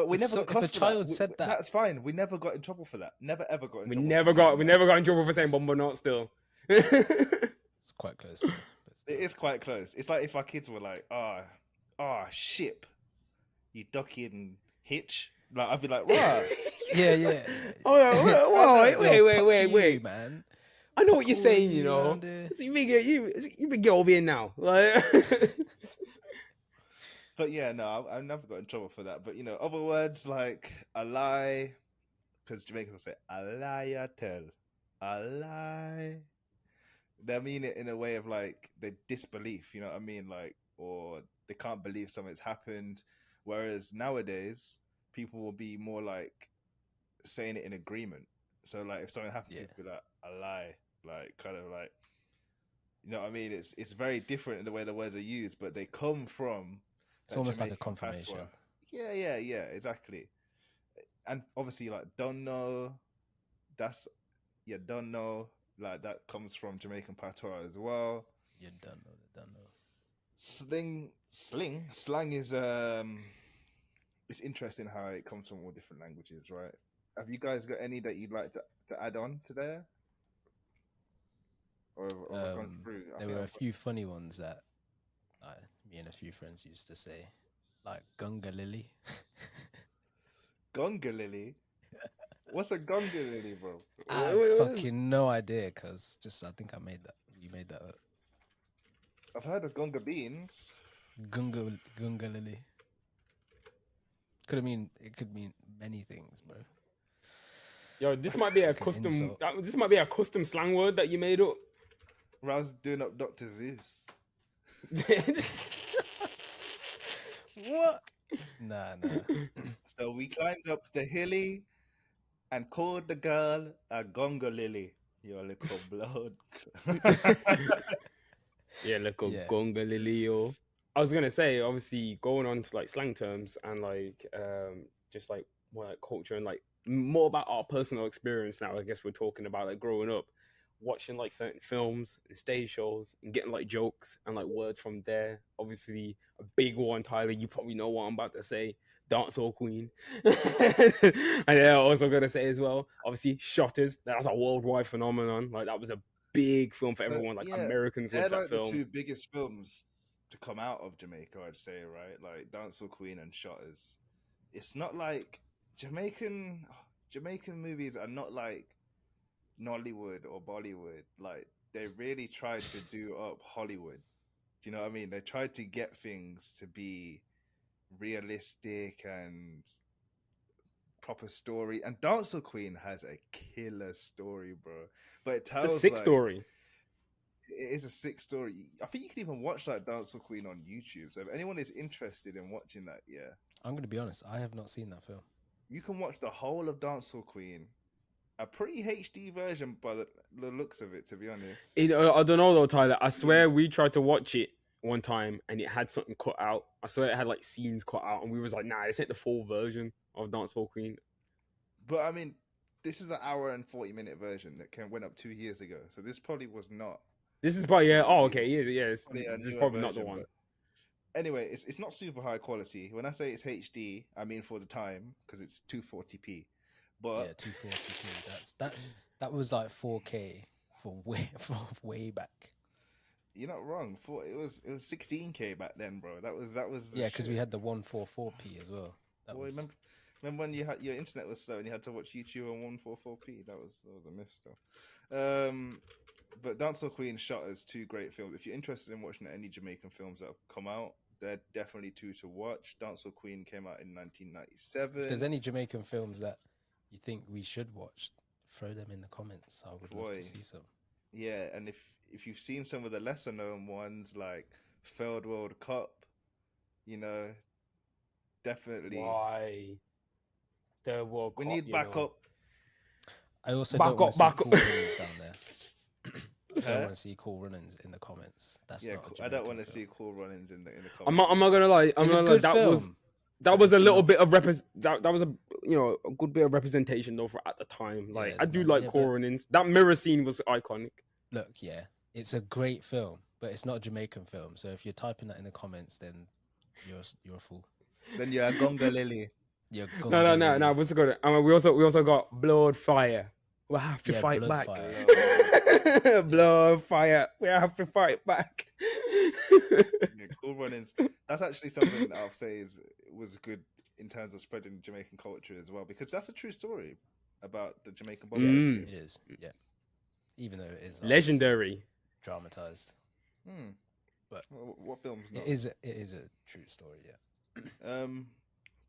we never got if a cussed for that. child said that, That's fine. We never got in trouble for that. Never ever got in We trouble. never for using got that. in trouble for saying bombo not still. it's quite close though. But still. It is quite close. It's like if our kids were like, ship, you ducking hitch. Like I'd be like, rah. Yeah. Oh, Yo, wait. you, man. I know what you're Puck saying, you around there. So you been get over here now. Like, But yeah, no, I've never got in trouble for that. But other words like a lie, because Jamaicans will say a lie, I tell, a lie. They mean it in a way of like the disbelief. You know what I mean? Like, or they can't believe something's happened. Whereas nowadays, people will be more like saying it in agreement. So like, if something happens, Yeah. people be like a lie, like kind of like, you know what I mean? It's very different in the way the words are used, but they come from It's almost like a Jamaican confirmation. patois. Yeah, exactly. And obviously, like don't know, that's you don't know, like that comes from Jamaican patois as well. You don't know. Slang is it's interesting how it comes from all different languages, right? Have you guys got any that you'd like to add on to there? Or have I gone through? There were a few funny ones that me and a few friends used to say, like Gunga Lily. Gonga lily. What's a gonga lily, bro? I have fucking no idea, cause I think I made that. We made that up. I've heard of gonga beans. Gunga Lily. It could mean many things, bro. yo, this might be a Like an custom. insult. This might be a custom slang word that you made up. Raz doing up Dr. Zeus. What? Nah. So we climbed up the hilly and called the girl a gonga lily. Your little blood. Yeah, like a Yeah. gonga lilio. I was gonna say, obviously, going on to like slang terms and like just like more like culture and like more about our personal experience. Now, I guess we're talking about like growing up, watching like certain films and stage shows and getting like jokes and like words from there. Obviously, a big one, Tyler. You probably know what I'm about to say. Dancehall Queen. And then I'm also gonna say as well, obviously, Shotters. That's a worldwide phenomenon. Like that was a big film for So, everyone. Like yeah, Americans they're loved that like the film. two biggest films to come out of Jamaica, I'd say, right? Like Dancehall Queen and Shotters. It's not like Jamaican movies are not like Nollywood or Bollywood. Like they really tried to do up Hollywood. Do you know what I mean? They tried to get things to be realistic and proper story. And Dancehall Queen has a killer story, bro. But it It's a tells sick like story. it is a sick story. I think you can even watch like Dancehall Queen on YouTube. So if anyone is interested in watching that, yeah, I'm going to be honest. I have not seen that film. You can watch the whole of Dancehall Queen, a pretty HD version by the looks of it. To be honest, I don't know though, Tyler. I swear we tried to watch it one time and it had something cut out. I swear it had like scenes cut out, and we was like, nah, this ain't the full version of Dancehall Queen. but I mean, this is an hour and 40-minute version that went up 2 years ago. So this probably was not. This is probably Gonna Oh, be okay, yeah. probably a This is newer probably not the version, one. but anyway, it's not super high quality. When I say it's HD, I mean for the time because it's 240p. But Yeah, 240p. That was like 4K for way back. you're not wrong. It was 16K back then, bro. That was the Yeah, because we shit. had the 144p as well. That Boy, was remember when your internet was slow and you had to watch YouTube on 144p? That was a myth still. But Dancehall Queen shot as two great films. If you're interested in watching any Jamaican films that have come out, they're definitely two to watch. Dancehall Queen came out in 1997. If there's any Jamaican films that you think we should watch, throw them in the comments. I would love to see some. Yeah, and if you've seen some of the lesser known ones like Failed World Cup, you know, definitely. Why? The World We Cup, need backup. I also don't want to see cool runnings down there. I Huh? don't want to see cool runnings in the comments. That's Yeah, not. I don't want to see cool run-ins in the comments. I'm not gonna lie. It's a good film. That was a little bit of that was a a good bit of representation though for at the time. Like Yeah, I do man, like yeah, cool but- runnings. That mirror scene was iconic. Look, yeah, it's a great film, but it's not a Jamaican film. So if you're typing that in the comments, then you're a fool. Then you're a Gonga Lily. You're No. What's it called? We also got Blood Fire. We have to fight Blood back. Fire. Blood Fire. We have to fight back. Yeah, cool run-ins. That's actually something that I'll say was good in terms of spreading Jamaican culture as well, because that's a true story about the Jamaican bobsled team. It is. Yeah, even though it is Legendary. dramatized. But what films? It is a true story. Yeah.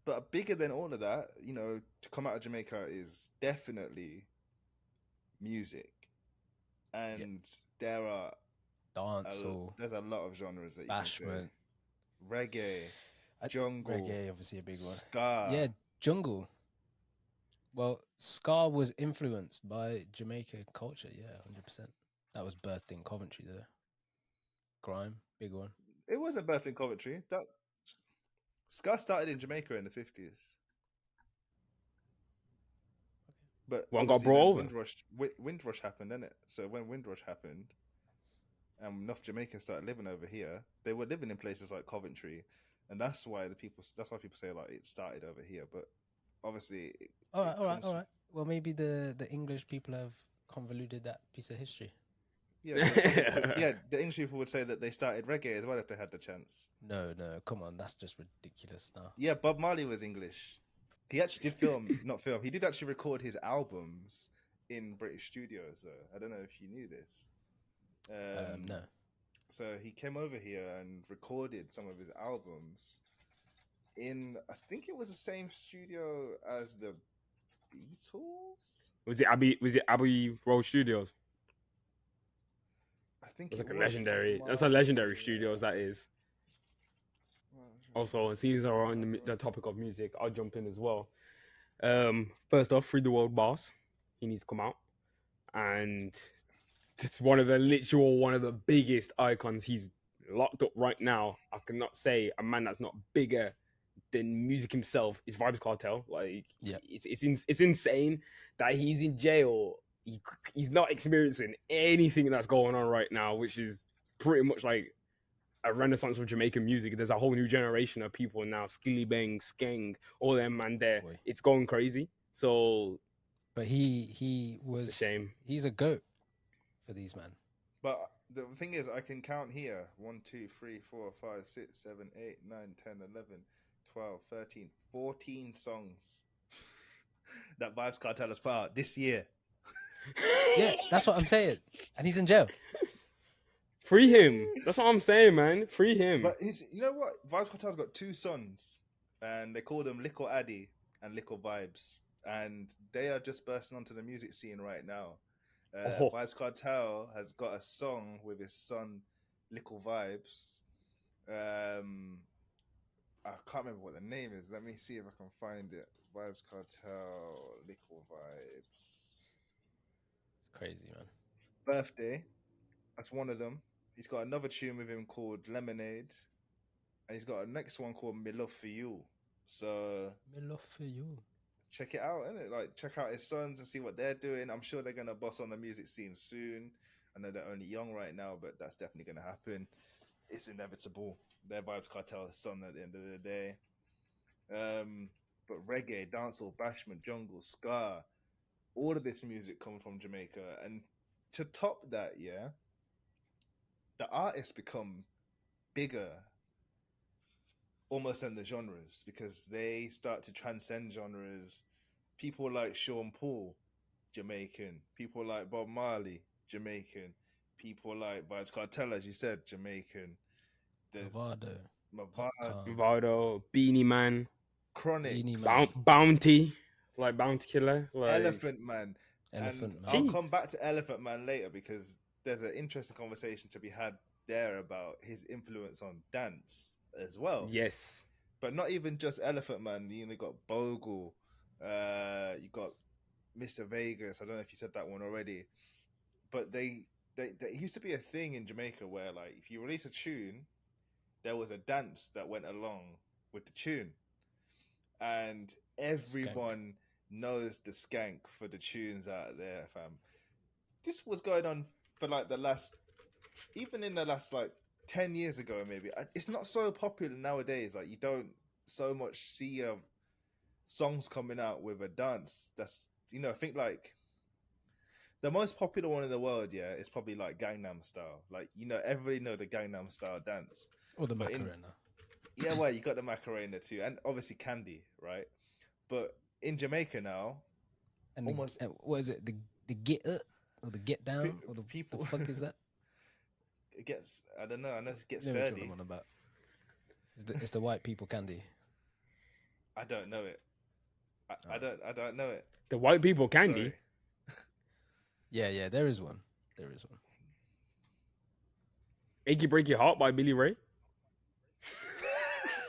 But bigger than all of that, to come out of Jamaica is definitely music, and there are dancehall. There's a lot of genres that you bashment, can say. Reggae, jungle, reggae, obviously a big one. ska. Yeah, jungle. Well, ska was influenced by Jamaican culture. Yeah, 100%. That was birthed in Coventry, though. Grime, big one. It wasn't birthed in Coventry. That ska started in Jamaica in the 50s. But one got obviously brought then over. Windrush happened, didn't it? So when Windrush happened, and enough Jamaicans started living over here, they were living in places like Coventry, and that's why people say like it started over here. But obviously, all right. Well, maybe the English people have convoluted that piece of history. Yeah, the English people would say that they started reggae as well if they had the chance. No, come on, that's just ridiculous now. Yeah, Bob Marley was English. He actually did not film. He did actually record his albums in British studios, though. I don't know if you knew this. No. So he came over here and recorded some of his albums in, I think it was the same studio as the Beatles. Was it Abbey Road Studios? I think It's it like a was legendary. Bob That's a Marley. legendary studios. That is. Also, since we're on the topic of music, I'll jump in as well. First off, Free the World Boss. He needs to come out, and it's one of the biggest icons. He's locked up right now. I cannot say a man that's not bigger than music himself is Vibes Cartel. Like, yeah, it's insane that he's in jail. He's not experiencing anything that's going on right now, which is pretty much like a renaissance of Jamaican music. There's a whole new generation of people now. Skilly Bang, Skeng, all them man there. Boy. It's going crazy. So, but he was it's a shame. He's a goat for these men. But the thing is, I can count here 1, 2, 3, 4, 5, 6, 7, 8, 9, 10, 11, 12, 13, 14 songs that Vibes Cartel has put out this year. Yeah, that's what I'm saying. And he's in jail. Free him. That's what I'm saying, man. Free him. But you know what? Vibes Cartel's got 2 sons, and they call them Lickle Addy and Lickle Vibes, and they are just bursting onto the music scene right now. Vibes Cartel has got a song with his son Lickle Vibes. I can't remember what the name is. Let me see if I can find it. Vibes Cartel, Liquor Vibes. It's crazy, man. Birthday. That's one of them. He's got another tune with him called Lemonade, and he's got a next one called Me Love for You. So Me love for you. check it out, innit? Like check out his sons and see what they're doing. I'm sure they're gonna boss on the music scene soon. I know they're only young right now, but that's definitely gonna happen. It's inevitable. Their Vibes Cartel is son at the end of the day. But reggae, dancehall, bashment, jungle, ska, all of this music comes from Jamaica. And to top that, yeah, the artists become bigger almost than the genres because they start to transcend genres. People like Sean Paul, Jamaican. People like Bob Marley, Jamaican. People like Vibes Cartel, as you said, Jamaican. There's Movado. Mavad, Popcorn. Vado, Beanie Man, Beanie Chronics, Man. Bounty, like Bounty Killer, like Elephant Man. And Elephant I'll Man. come jeez. back to Elephant Man later because there's an interesting conversation to be had there about his influence on dance as well. Yes. But not even just Elephant Man. You got Bogle, you got Mr. Vegas. I don't know if you said that one already, but they used to be a thing in Jamaica where like if you release a tune, there was a dance that went along with the tune, and everyone knows the skank for the tunes out there, fam. This was going on for like the last, even in the last like 10 years ago, maybe. It's not so popular nowadays. Like you don't so much see songs coming out with a dance. That's I think like the most popular one in the world, yeah, is probably like Gangnam Style. Like everybody know the Gangnam Style dance. Or the But in Macarena. yeah, well, you got the Macarena too, and obviously Candy, right? But in Jamaica now, And almost what is it? The get up or the get down or the people fuck is that? it gets. I don't know. I know it gets You know which one I'm sturdy. on about. It's the white people candy. I don't know it. I Oh. don't know it. The white people candy. Sorry. Yeah, there is one. There is one. Achy Break Your Heart by Billy Ray.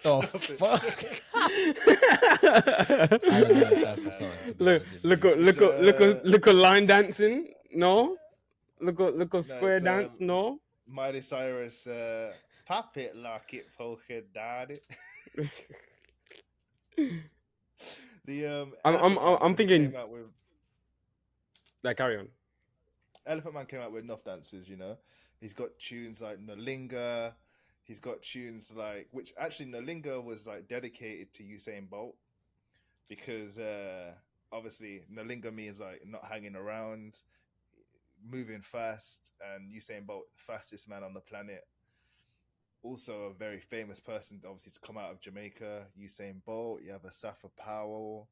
Oh Stop it. fuck! I don't know if that's the song. To be look, honest with look, you. look, line dancing. No, look, No, square it's dance. No. Miley Cyrus. Pop it, lock it, poke it, dot it. The Elephant Man, I'm because he came thinking. out with Like, carry on. Elephant Man came out with enough dances. He's got tunes like Nalinga. He's got tunes like which actually Nalinga was like dedicated to Usain Bolt because obviously Nalinga means like not hanging around, moving fast, and Usain Bolt, fastest man on the planet. Also a very famous person, obviously to come out of Jamaica, Usain Bolt. You have a Safa Powell.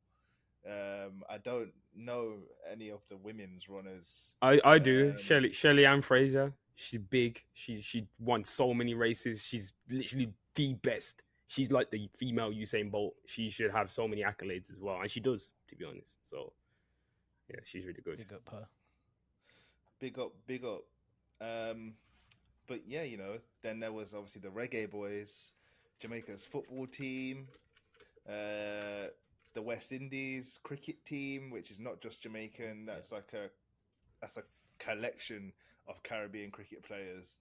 I don't know any of the women's runners. I do. Um, Shirley Ann Fraser. She's big. She won so many races. She's literally the best. She's like the female Usain Bolt. She should have so many accolades as well, and she does, to be honest. So yeah, she's really good. Big up her. big up, big up. Um, but yeah, then there was obviously the Reggae Boys, Jamaica's football team, the West Indies cricket team, which is not just Jamaican. That's that's a collection of Caribbean cricket players.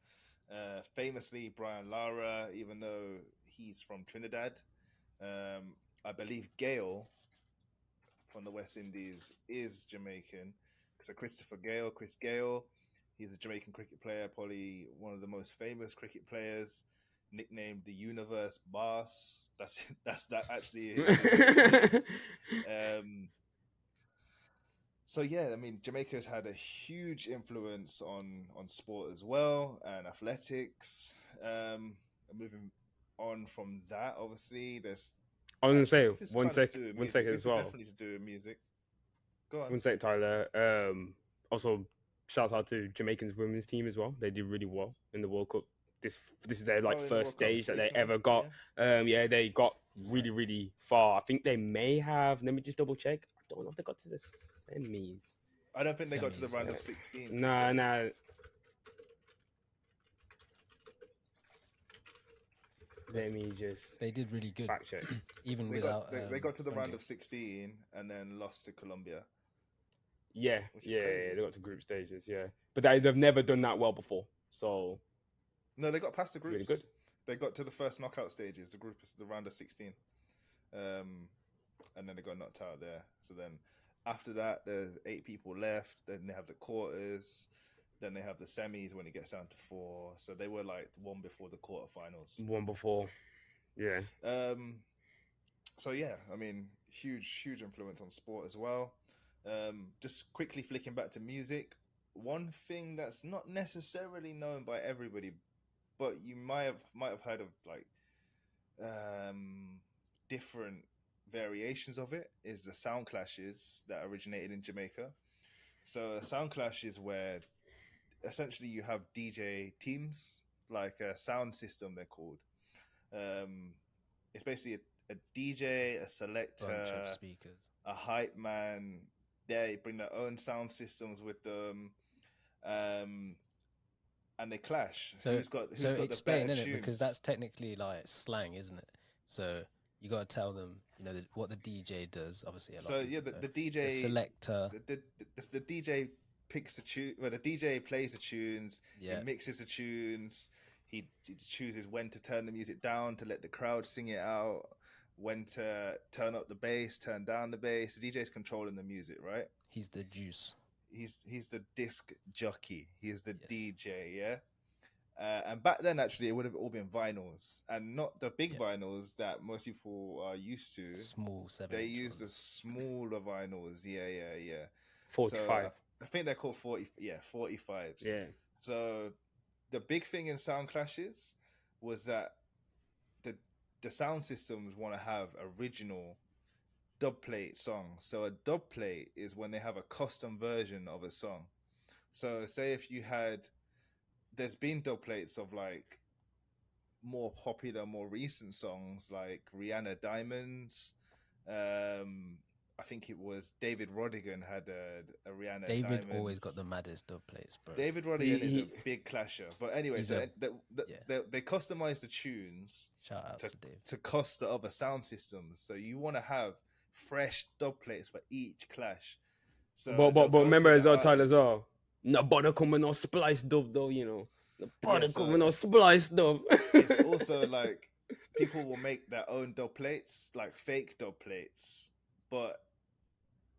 Famously, Brian Lara, even though he's from Trinidad, I believe Gale from the West Indies is Jamaican. So Chris Gale, he's a Jamaican cricket player, probably one of the most famous cricket players, nicknamed the Universe Boss. That actually is his nickname. So yeah, I mean, Jamaica's had a huge influence on sport as well and athletics. Moving on from that, obviously, there's I was gonna actually say this is kind of to do with one music. second This as is well. definitely to do with music. Go on. One sec, Tyler. Also, shout out to Jamaican's women's team as well. They did really well in the World Cup. This is their like In the first World Cup stage that they recently, ever got. yeah. Yeah, they got really far. I think they may have. Let me just double check. I don't know if they got to the semis. I don't think they got to the Semis, round yeah. of 16s. Nah, Did they? nah. Let me just They did really good, fact check. even They got without. they got to the home round game. of 16 and then lost to Colombia, Yeah, which is yeah, crazy. they got to group stages. Yeah, but they've never done that well before. So No, they got past the really groups. good. They got to the first knockout stages, the round of 16, and then they got knocked out there. So then after that, there's 8 people left. Then they have the quarters. Then they have the semis when it gets down to 4. So they were like one before the quarterfinals. One before. Yeah. So yeah, I mean, huge influence on sport as well. Just quickly flicking back to music, one thing that's not necessarily known by everybody, but you might have heard of like um, different variations of it, is the sound clashes that originated in Jamaica. So a sound clash is where essentially you have DJ teams, like a sound system they're called. Um, it's basically a DJ, a Bunch of selector, speakers. a hype man. They bring their own sound systems with them, um, and they clash. So Who's got the explain better in it, because tunes? that's technically like slang, isn't it? So you got to tell them, what the DJ does. Obviously, a lot So of yeah, people know. the The DJ, selector, the DJ picks the tune. Well, the DJ plays the tunes. He yeah, mixes the tunes. He chooses when to turn the music down to let the crowd sing it out. When to turn up the bass, turn down the bass. The DJ is controlling the music, right? he's the juice. He's the disc jockey. He's the Yes. DJ, yeah. And back then, actually, it would have all been vinyls, and not the big Yeah. vinyls that most people are used to. Small 7 They inch use the ones. smaller vinyls. Yeah. So 45. I think they're called 45s. Yeah. So the big thing in sound clashes was that the the sound systems want to have original dub plate songs. So a dub plate is when they have a custom version of a song. So say if you had, there's been dub plates of like more popular, more recent songs like Rihanna Diamonds. I think it was David Rodigan had a Rihanna David always got the Diamonds. maddest dub plates, bro. David He, Rodigan is a he big clasher. But anyway, He's so a yeah. they customize the tunes Shout outs to to Dave. cost the other sound systems. So you want to have fresh dub plates for each clash. So but they'll go to remember as the well, Tyler, as artists. well. No bother coming on splice dub though, No Yeah, bother so coming on splice dub. it's also like people will make their own dub plates, like fake dub plates, but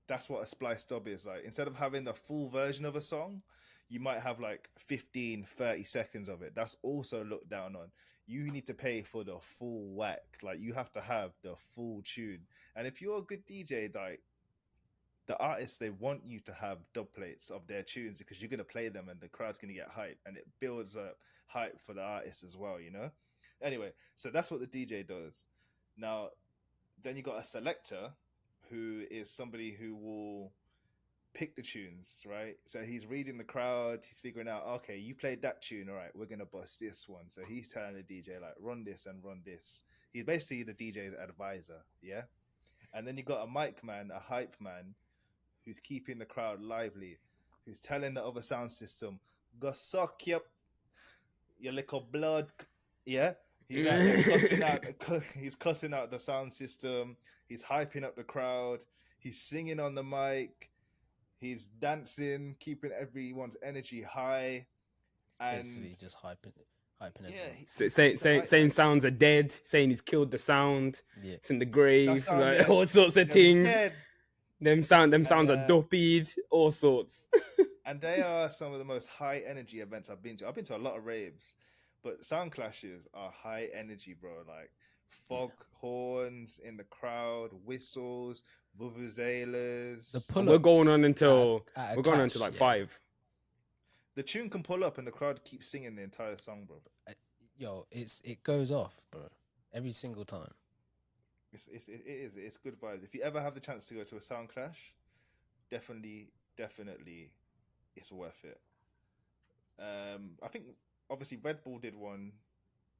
that's what a splice dub is. Like, instead of having the full version of a song, you might have like 15-30 seconds of it. That's also looked down on. You need to pay for the full whack. Like, you have to have the full tune. And if you're a good DJ, like, the artists, they want you to have dub plates of their tunes because you're going to play them and the crowd's going to get hype, and it builds up hype for the artist as well, Anyway, so that's what the DJ does. Now, then you got a selector, who is somebody who will pick the tunes, right? So he's reading the crowd, he's figuring out, okay, you played that tune, all right, we're gonna bust this one. So he's telling the DJ like, run this and run this. He's basically the DJ's advisor, yeah. And then you got a mic man, a hype man, who's keeping the crowd lively, who's telling the other sound system, go suck your little blood, yeah. He's out there cussing out. He's cussing out the sound system. He's hyping up the crowd. He's singing on the mic. He's dancing, keeping everyone's energy high. And Basically, just hyping yeah, everyone. he's just the hype saying man. sounds are dead, saying he's killed the sound, Yeah. it's in the That grave, sound, like yeah, all sorts of they're things. dead. Them And sounds are doppied, all sorts. and they are some of the most high energy events I've been to. I've been to a lot of raves, but sound clashes are high energy, bro. Like fog horns in the crowd, whistles, vuvuzelas. The And we're going on pull-ups until at a we're going on clash, to like yeah. 5. The tune can pull up and the crowd keeps singing the entire song, bro. Yo, it goes off, bro, every single time. It's good vibes. If you ever have the chance to go to a sound clash, definitely, it's worth it. I think obviously Red Bull did one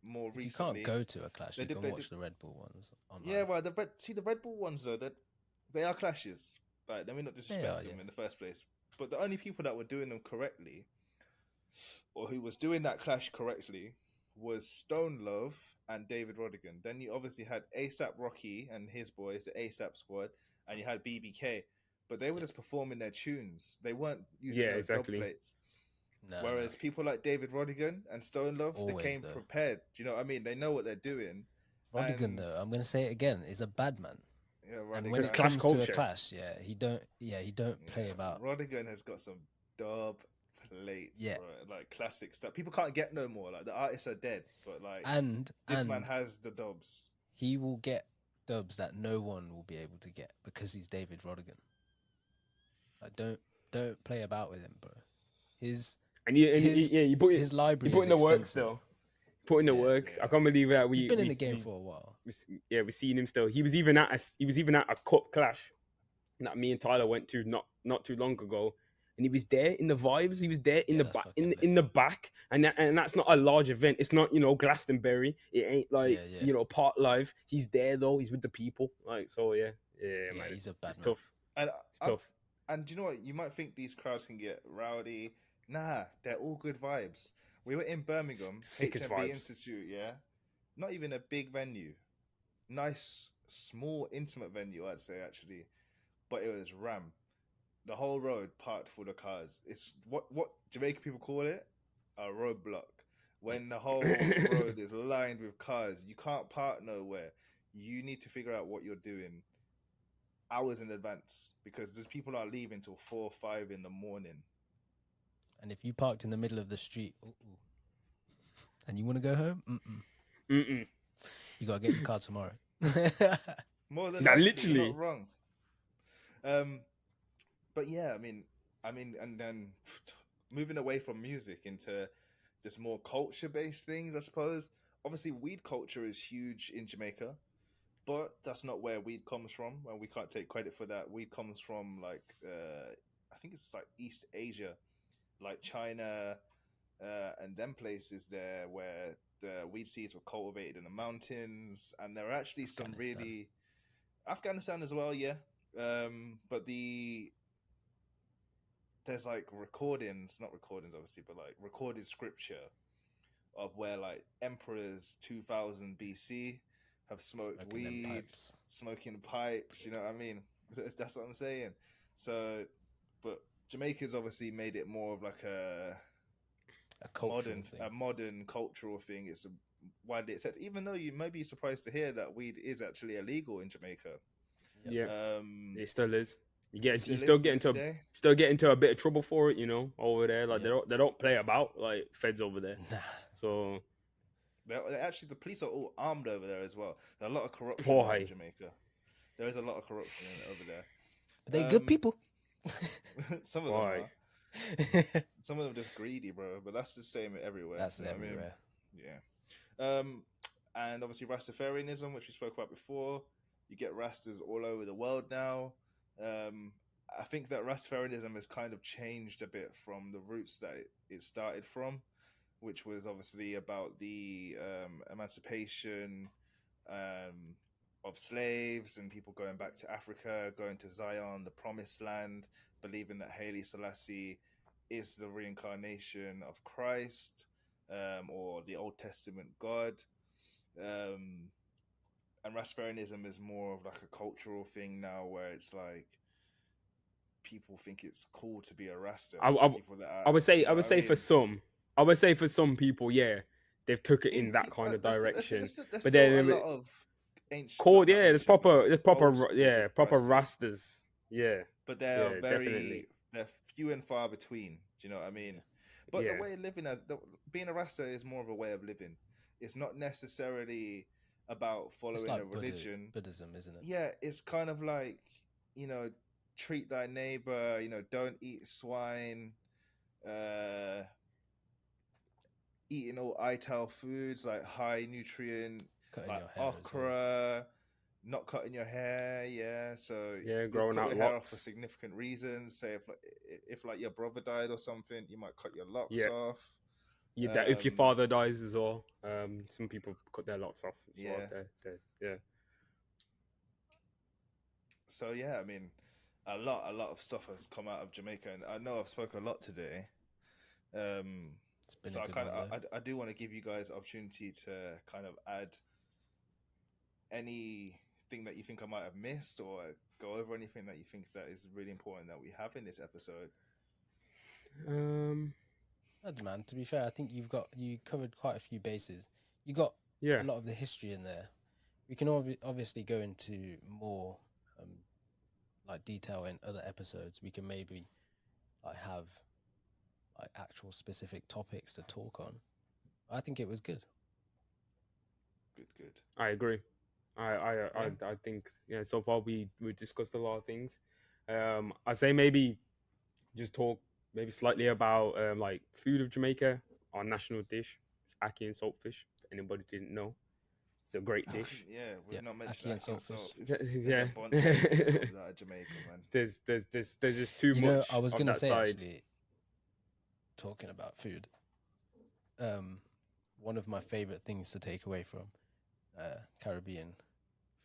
more If you recently. can't go to a clash, They you did- can they watch did- the Red Bull ones online. Yeah, well, the Red Bull ones though, that they are clashes. Like, let me not disrespect them yeah. in the first place. But the only people that were doing them correctly, or who was doing that clash correctly, was Stone Love and David Rodigan. Then you obviously had ASAP Rocky and his boys, the ASAP squad, and you had BBK. But they were Yeah. just performing their tunes. They weren't using Yeah, no dub exactly. plates. No, no. Whereas people like David Rodigan and Stone Love, they Always came though. prepared. Do you know what I mean? They know what they're doing. Rodigan And though, I'm gonna say it again, is a bad man. yeah, And when There's it Rodigan, clash comes to a culture. clash, he don't play yeah, about. Rodigan has got some dub plates, Yeah. bro. Like classic stuff. People can't get no more. Like the artists are dead, but like this man And has the dubs. he will get dubs that no one will be able to get because he's David Rodigan. Like, don't play about with him, bro. His his Yeah, his you library put is in the work extensive. still. Put in the Yeah. work. I Yeah. can't believe that He's been in the game for a while. we seen him still. He was even at a cup clash that me and Tyler went to not too long ago, and he was there in the vibes. He was there in Yeah, the that's back fucking lit. in the back, and that's not a large event. It's not Glastonbury. It ain't like Yeah. Part Live. He's there though. He's with the people. Like so, yeah, Yeah, man. he's a bad It's man. tough. And It's tough. do you know what? You might think these crowds can get rowdy. Nah, they're all good vibes. We were in Birmingham, Sickest HMB vibes. Institute, yeah. Not even a big venue. Nice, small, intimate venue, I'd say actually. But it was ram. The whole road parked full of cars. It's what Jamaican people call it? A roadblock. Yeah. When the whole road is lined with cars, you can't park nowhere. You need to figure out what you're doing hours in advance because those people are leaving till 4 or 5 in the morning. And if you parked in the middle of the street, and you want to go home, Mm-mm. you gotta get your car tomorrow. More than Nah, likely, you're not literally. wrong. Um, but yeah, and then moving away from music into just more culture-based things, I suppose. Obviously, weed culture is huge in Jamaica, but that's not where weed comes from, and we can't take credit for that. Weed comes from I think it's like East Asia, like China, and them places there where the weed seeds were cultivated in the mountains, and there are actually some Afghanistan. really Afghanistan as well, yeah. But there's like recordings, not recordings obviously, but like recorded scripture of where like emperors 2000 BC have smoked Smoking them weed, pipes. smoking pipes. You know what I mean? That's what I'm saying. So, but Jamaica's obviously made it more of like A cultural thing. a modern cultural thing. It's widely accepted, even though you may be surprised to hear that weed is actually illegal in Jamaica. Yep. Yeah, Um, it still is. it You still still is to get this into day. a bit of trouble for it, over there. Like Yep. they don't play about like feds over there. Nah. So They're actually, the police are all armed over there as well. There's a lot of corruption over why? Jamaica. There is a lot of corruption over there. But they good people. Some of them Why? are. Some of them just greedy, bro. But that's the same everywhere. That's You know what I mean? everywhere. Yeah. And obviously Rastafarianism, which we spoke about before. You get Rastas all over the world now. I think that Rastafarianism has kind of changed a bit from the roots that it started from, which was obviously about the emancipation um, of slaves and people going back to Africa, going to Zion, the promised land, believing that Haile Selassie is the reincarnation of Christ, or the Old Testament God. Um, and Rastafarianism is more of like a cultural thing now where it's like people think it's cool to be a Rasta. I, I, People that are, I would do say you know what I mean? for some people, yeah, they've took it in that kind of direction. There's But still a then lot of ancient, cold, not yeah, ancient, but like there's old school proper Rastas, rastas, yeah, but they are yeah, definitely, they're few and far between. Do you know what I mean? Yeah. But the yeah. way of living, being a Rasta is more of a way of living. It's not necessarily about It's following a like religion. Buddhism, isn't it? Yeah, it's kind of like, you know, treat thy neighbor. You know, don't eat swine. Uh, Eating all ITAL foods like high nutrient, Cutting like your hair as well. okra, not cutting your hair. Yeah, so Yeah, you'll growing cut out your hair off for locks. significant reasons. Say if like your brother died or something, you might cut your locks Yeah, off. if your Um, father dies as well, some people cut their locks off as well. yeah. Yeah, So yeah, I mean, a lot of stuff has come out of Jamaica, and I know I've spoken a lot today. Um, It's been So a I good kind one, of though. I do want to give you guys opportunity to kind of add anything that you think I might have missed, or go over anything that you think that is really important that we have in this episode. Um, Man, to be fair, I think you covered quite a few bases. You got yeah, a lot of the history in there. We can obviously go into more um, like detail in other episodes. We can maybe like have like actual specific topics to talk on. I think it was good. Good. I agree. Yeah. I think yeah. So far we discussed a lot of things. I'd say maybe just talk maybe slightly about like food of Jamaica. Our national dish is ackee and saltfish. If anybody didn't know, it's a great dish. Yeah, we've Yeah, not mentioned ackee and ackee and saltfish. saltfish. There's a Yeah, bunch of food that comes out of Jamaica, man. there's just too You know, I much was of gonna that say side. actually, talking about food, um, one of my favorite things to take away from Caribbean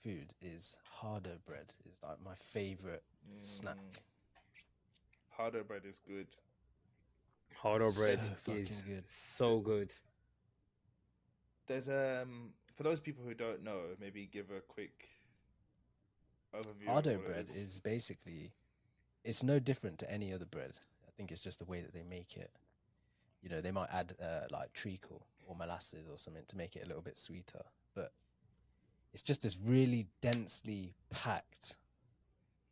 food is hardo bread. Is like my favorite snack. Hardo bread is good. Hardo So bread is fucking good. so good. There's for those people who don't know, maybe give a quick overview of Hardo what it bread is. is basically, it's no different to any other bread. I think it's just the way that they make it. You know, they might add like treacle or molasses or something to make it a little bit sweeter, but it's just this really densely packed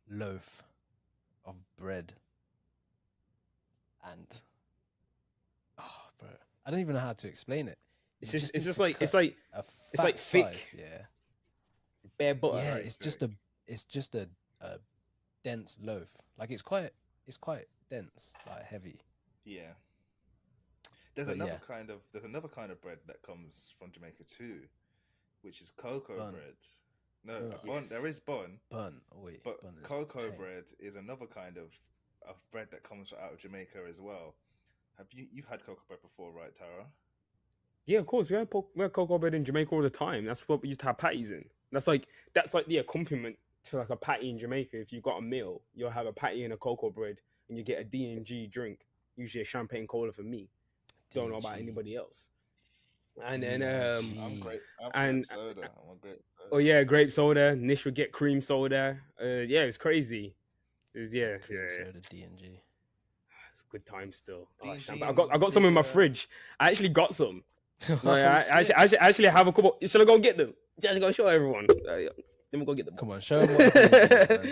loaf of bread. And oh, bro, I don't even know how to explain it. It's You just need it's just to like cut a it's like fat slice, thick yeah. bare butter, Yeah, right? it's just a dense loaf. Like it's quite dense, like heavy. Yeah. But yeah, There's another kind of bread that comes from Jamaica too, which is cocoa bun. bread. No, Ugh. a bun. There is bun, Bun. Oh wait, but bun is cocoa pain. bread is another kind of bread that comes out of Jamaica as well. Have you've had cocoa bread before, right, Tara? Yeah, of course. We had cocoa bread in Jamaica all the time. That's what we used to have patties in. That's like the accompaniment to like a patty in Jamaica. If you got a meal, you'll have a patty and a cocoa bread, and you get a D&G drink, usually a champagne cola for me. Don't know about DG. anybody else. And then I'm DG. great. I'm and grape soda. I'm a grape oh soda. yeah, grape soda. Nish would get cream soda. Yeah, it was crazy. It was, yeah, Cream yeah. soda DNG. It's a good time still. I like D&G champagne. and I got some in my fridge. I actually got some. No, Oh shit. I actually have a couple. Should I go get them? Just go show everyone. Let me go get the Come on, box. show them what DNG is, man.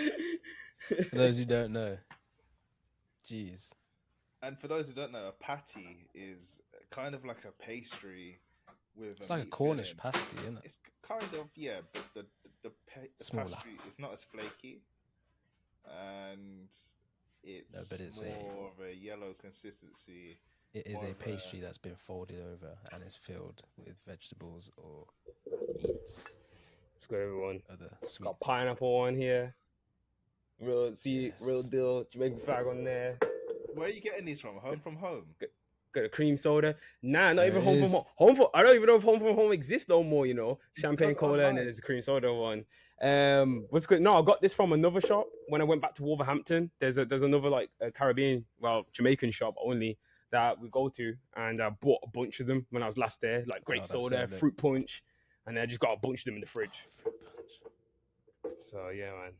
For those who don't know. Jeez. And for those who don't know, a patty is kind of like a pastry with It's a like a meat Cornish filling. pasty, isn't it? It's kind of, yeah, but the Smaller. pastry is not as flaky, and No, but it's more of a yellow consistency. it is more a of pastry that's been folded over and is filled with vegetables or meats, Let's go, everyone. other sweet Got things. pineapple on here. Real Yes. deal. Jamaican flag on there. Where are you getting these from? Home from home? Got a cream soda. Nah, not There even it home from is. home. I don't even know if home from home exists no more. You know, champagne Just cola, and then online. there's a cream soda one. What's good? No, I got this from another shop when I went back to Wolverhampton. There's another like a Caribbean, well, Jamaican shop only that we go to, and I bought a bunch of them when I was last there, like grape Oh, that's so soda, lit. fruit punch, and I just got a bunch of them in the Oh, fridge. fruit punch. So yeah, man,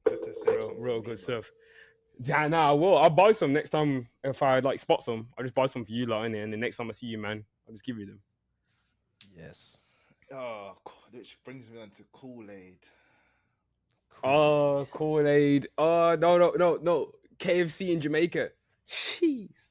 You have to save some for real me, good man. stuff. Yeah, nah, I will. I'll buy some next time if I like spot some. I'll just buy some for you, lot, innit? And the next time I see you, man, I'll just give you them. Yes. Oh, which brings me on to Kool-Aid. Oh, Kool-Aid. Oh, no. KFC in Jamaica. Jeez.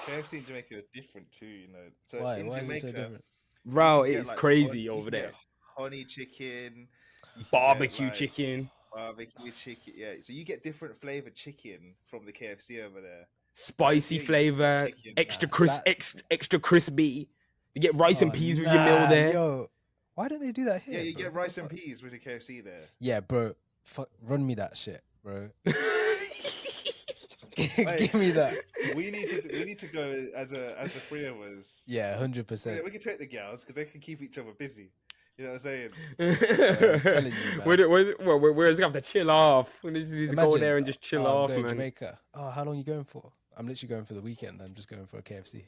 KFC in Jamaica is different too, you know. So Why? in Why is it so Jamaica, different? you Bro, can get it's like crazy you over can get there. honey chicken, you can get Barbecue like chicken, barbecue chicken. Yeah, so you get different flavored chicken from the KFC over there. Whereas spicy here, you just get flavor, chicken. extra Nah, extra crispy. You get rice and Oh peas with your meal nah, there. yo. Why don't they do that Yeah, here, you bro? get What the rice and fuck? peas with the KFC there. Yeah, bro. Fuck, run me that shit, bro. Hey, Give me that. we need to go as a three of us. Yeah, Yeah, 100%. we can take the gals because they can keep each other busy. You know what I'm saying? I'm telling you, man. We're just gonna have to chill off. We need to go Imagine, there and just chill I'm off, going to man. Jamaica. Oh, how long you going for? I'm literally going for the weekend. I'm just going for a KFC.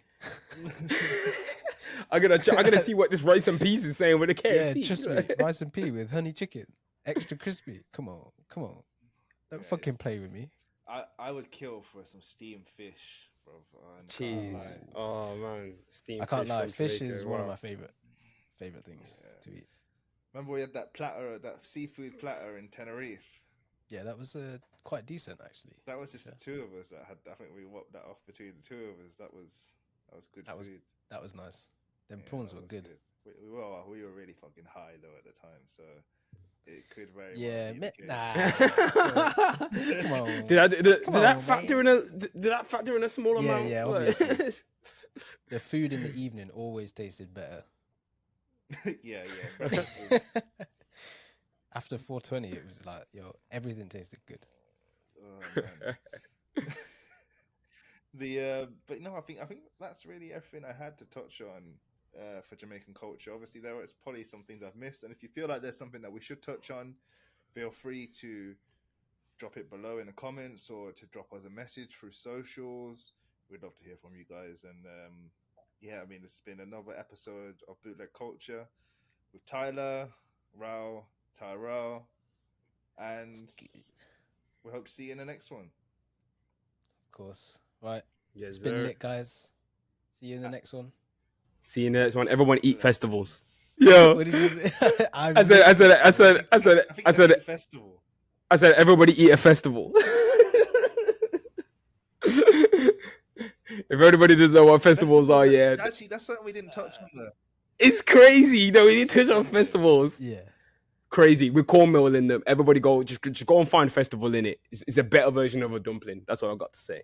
I'm gonna see what this rice and peas is saying with the Yeah, KFC. trust me. Rice and pea with honey chicken, extra crispy. Come on. Don't Yeah, fucking play with me. I would kill for some steamed fish, bro. Cheese. Oh man, steamed I can't fish lie. from Fish Jamaica, is one of wow. my favorite things to eat. Remember we had that platter, that seafood platter in Tenerife. Yeah, that was quite decent actually. That was just the two of us that had. I think we whopped that off between the two of us. That was good food. That was nice. Them Yeah, prawns that were was good. We were really fucking high though at the time, so it could very Yeah, well be the case. nah. Come on. Did that factor in a small Yeah, amount? yeah, obviously. The food in the evening always tasted better. yeah. After 4:20, it was like, yo, everything tasted good. Oh, man. But no, I think that's really everything I had to touch on for Jamaican culture. Obviously, there is probably some things I've missed, and if you feel like there's something that we should touch on, feel free to drop it below in the comments or to drop us a message through socials. We'd love to hear from you guys. And yeah, I mean, it's been another episode of Bootleg Culture with Tyler, Rao, Tairell, and we hope to see you in the next one. Of course. Right. Yes, It's been sir. lit, guys. See you in the next one. See you next one. Everyone eat festivals. Blessings. Yo, What did you say? I said Festival. I said everybody eat a festival. If everybody doesn't know what festivals are, yeah, Actually, that's something we didn't touch on though. it's crazy. You know, we need to touch on festivals. Yeah. Crazy with cornmeal in them. Everybody just go and find festival in it. It's a better version of a dumpling. That's what I've got to say.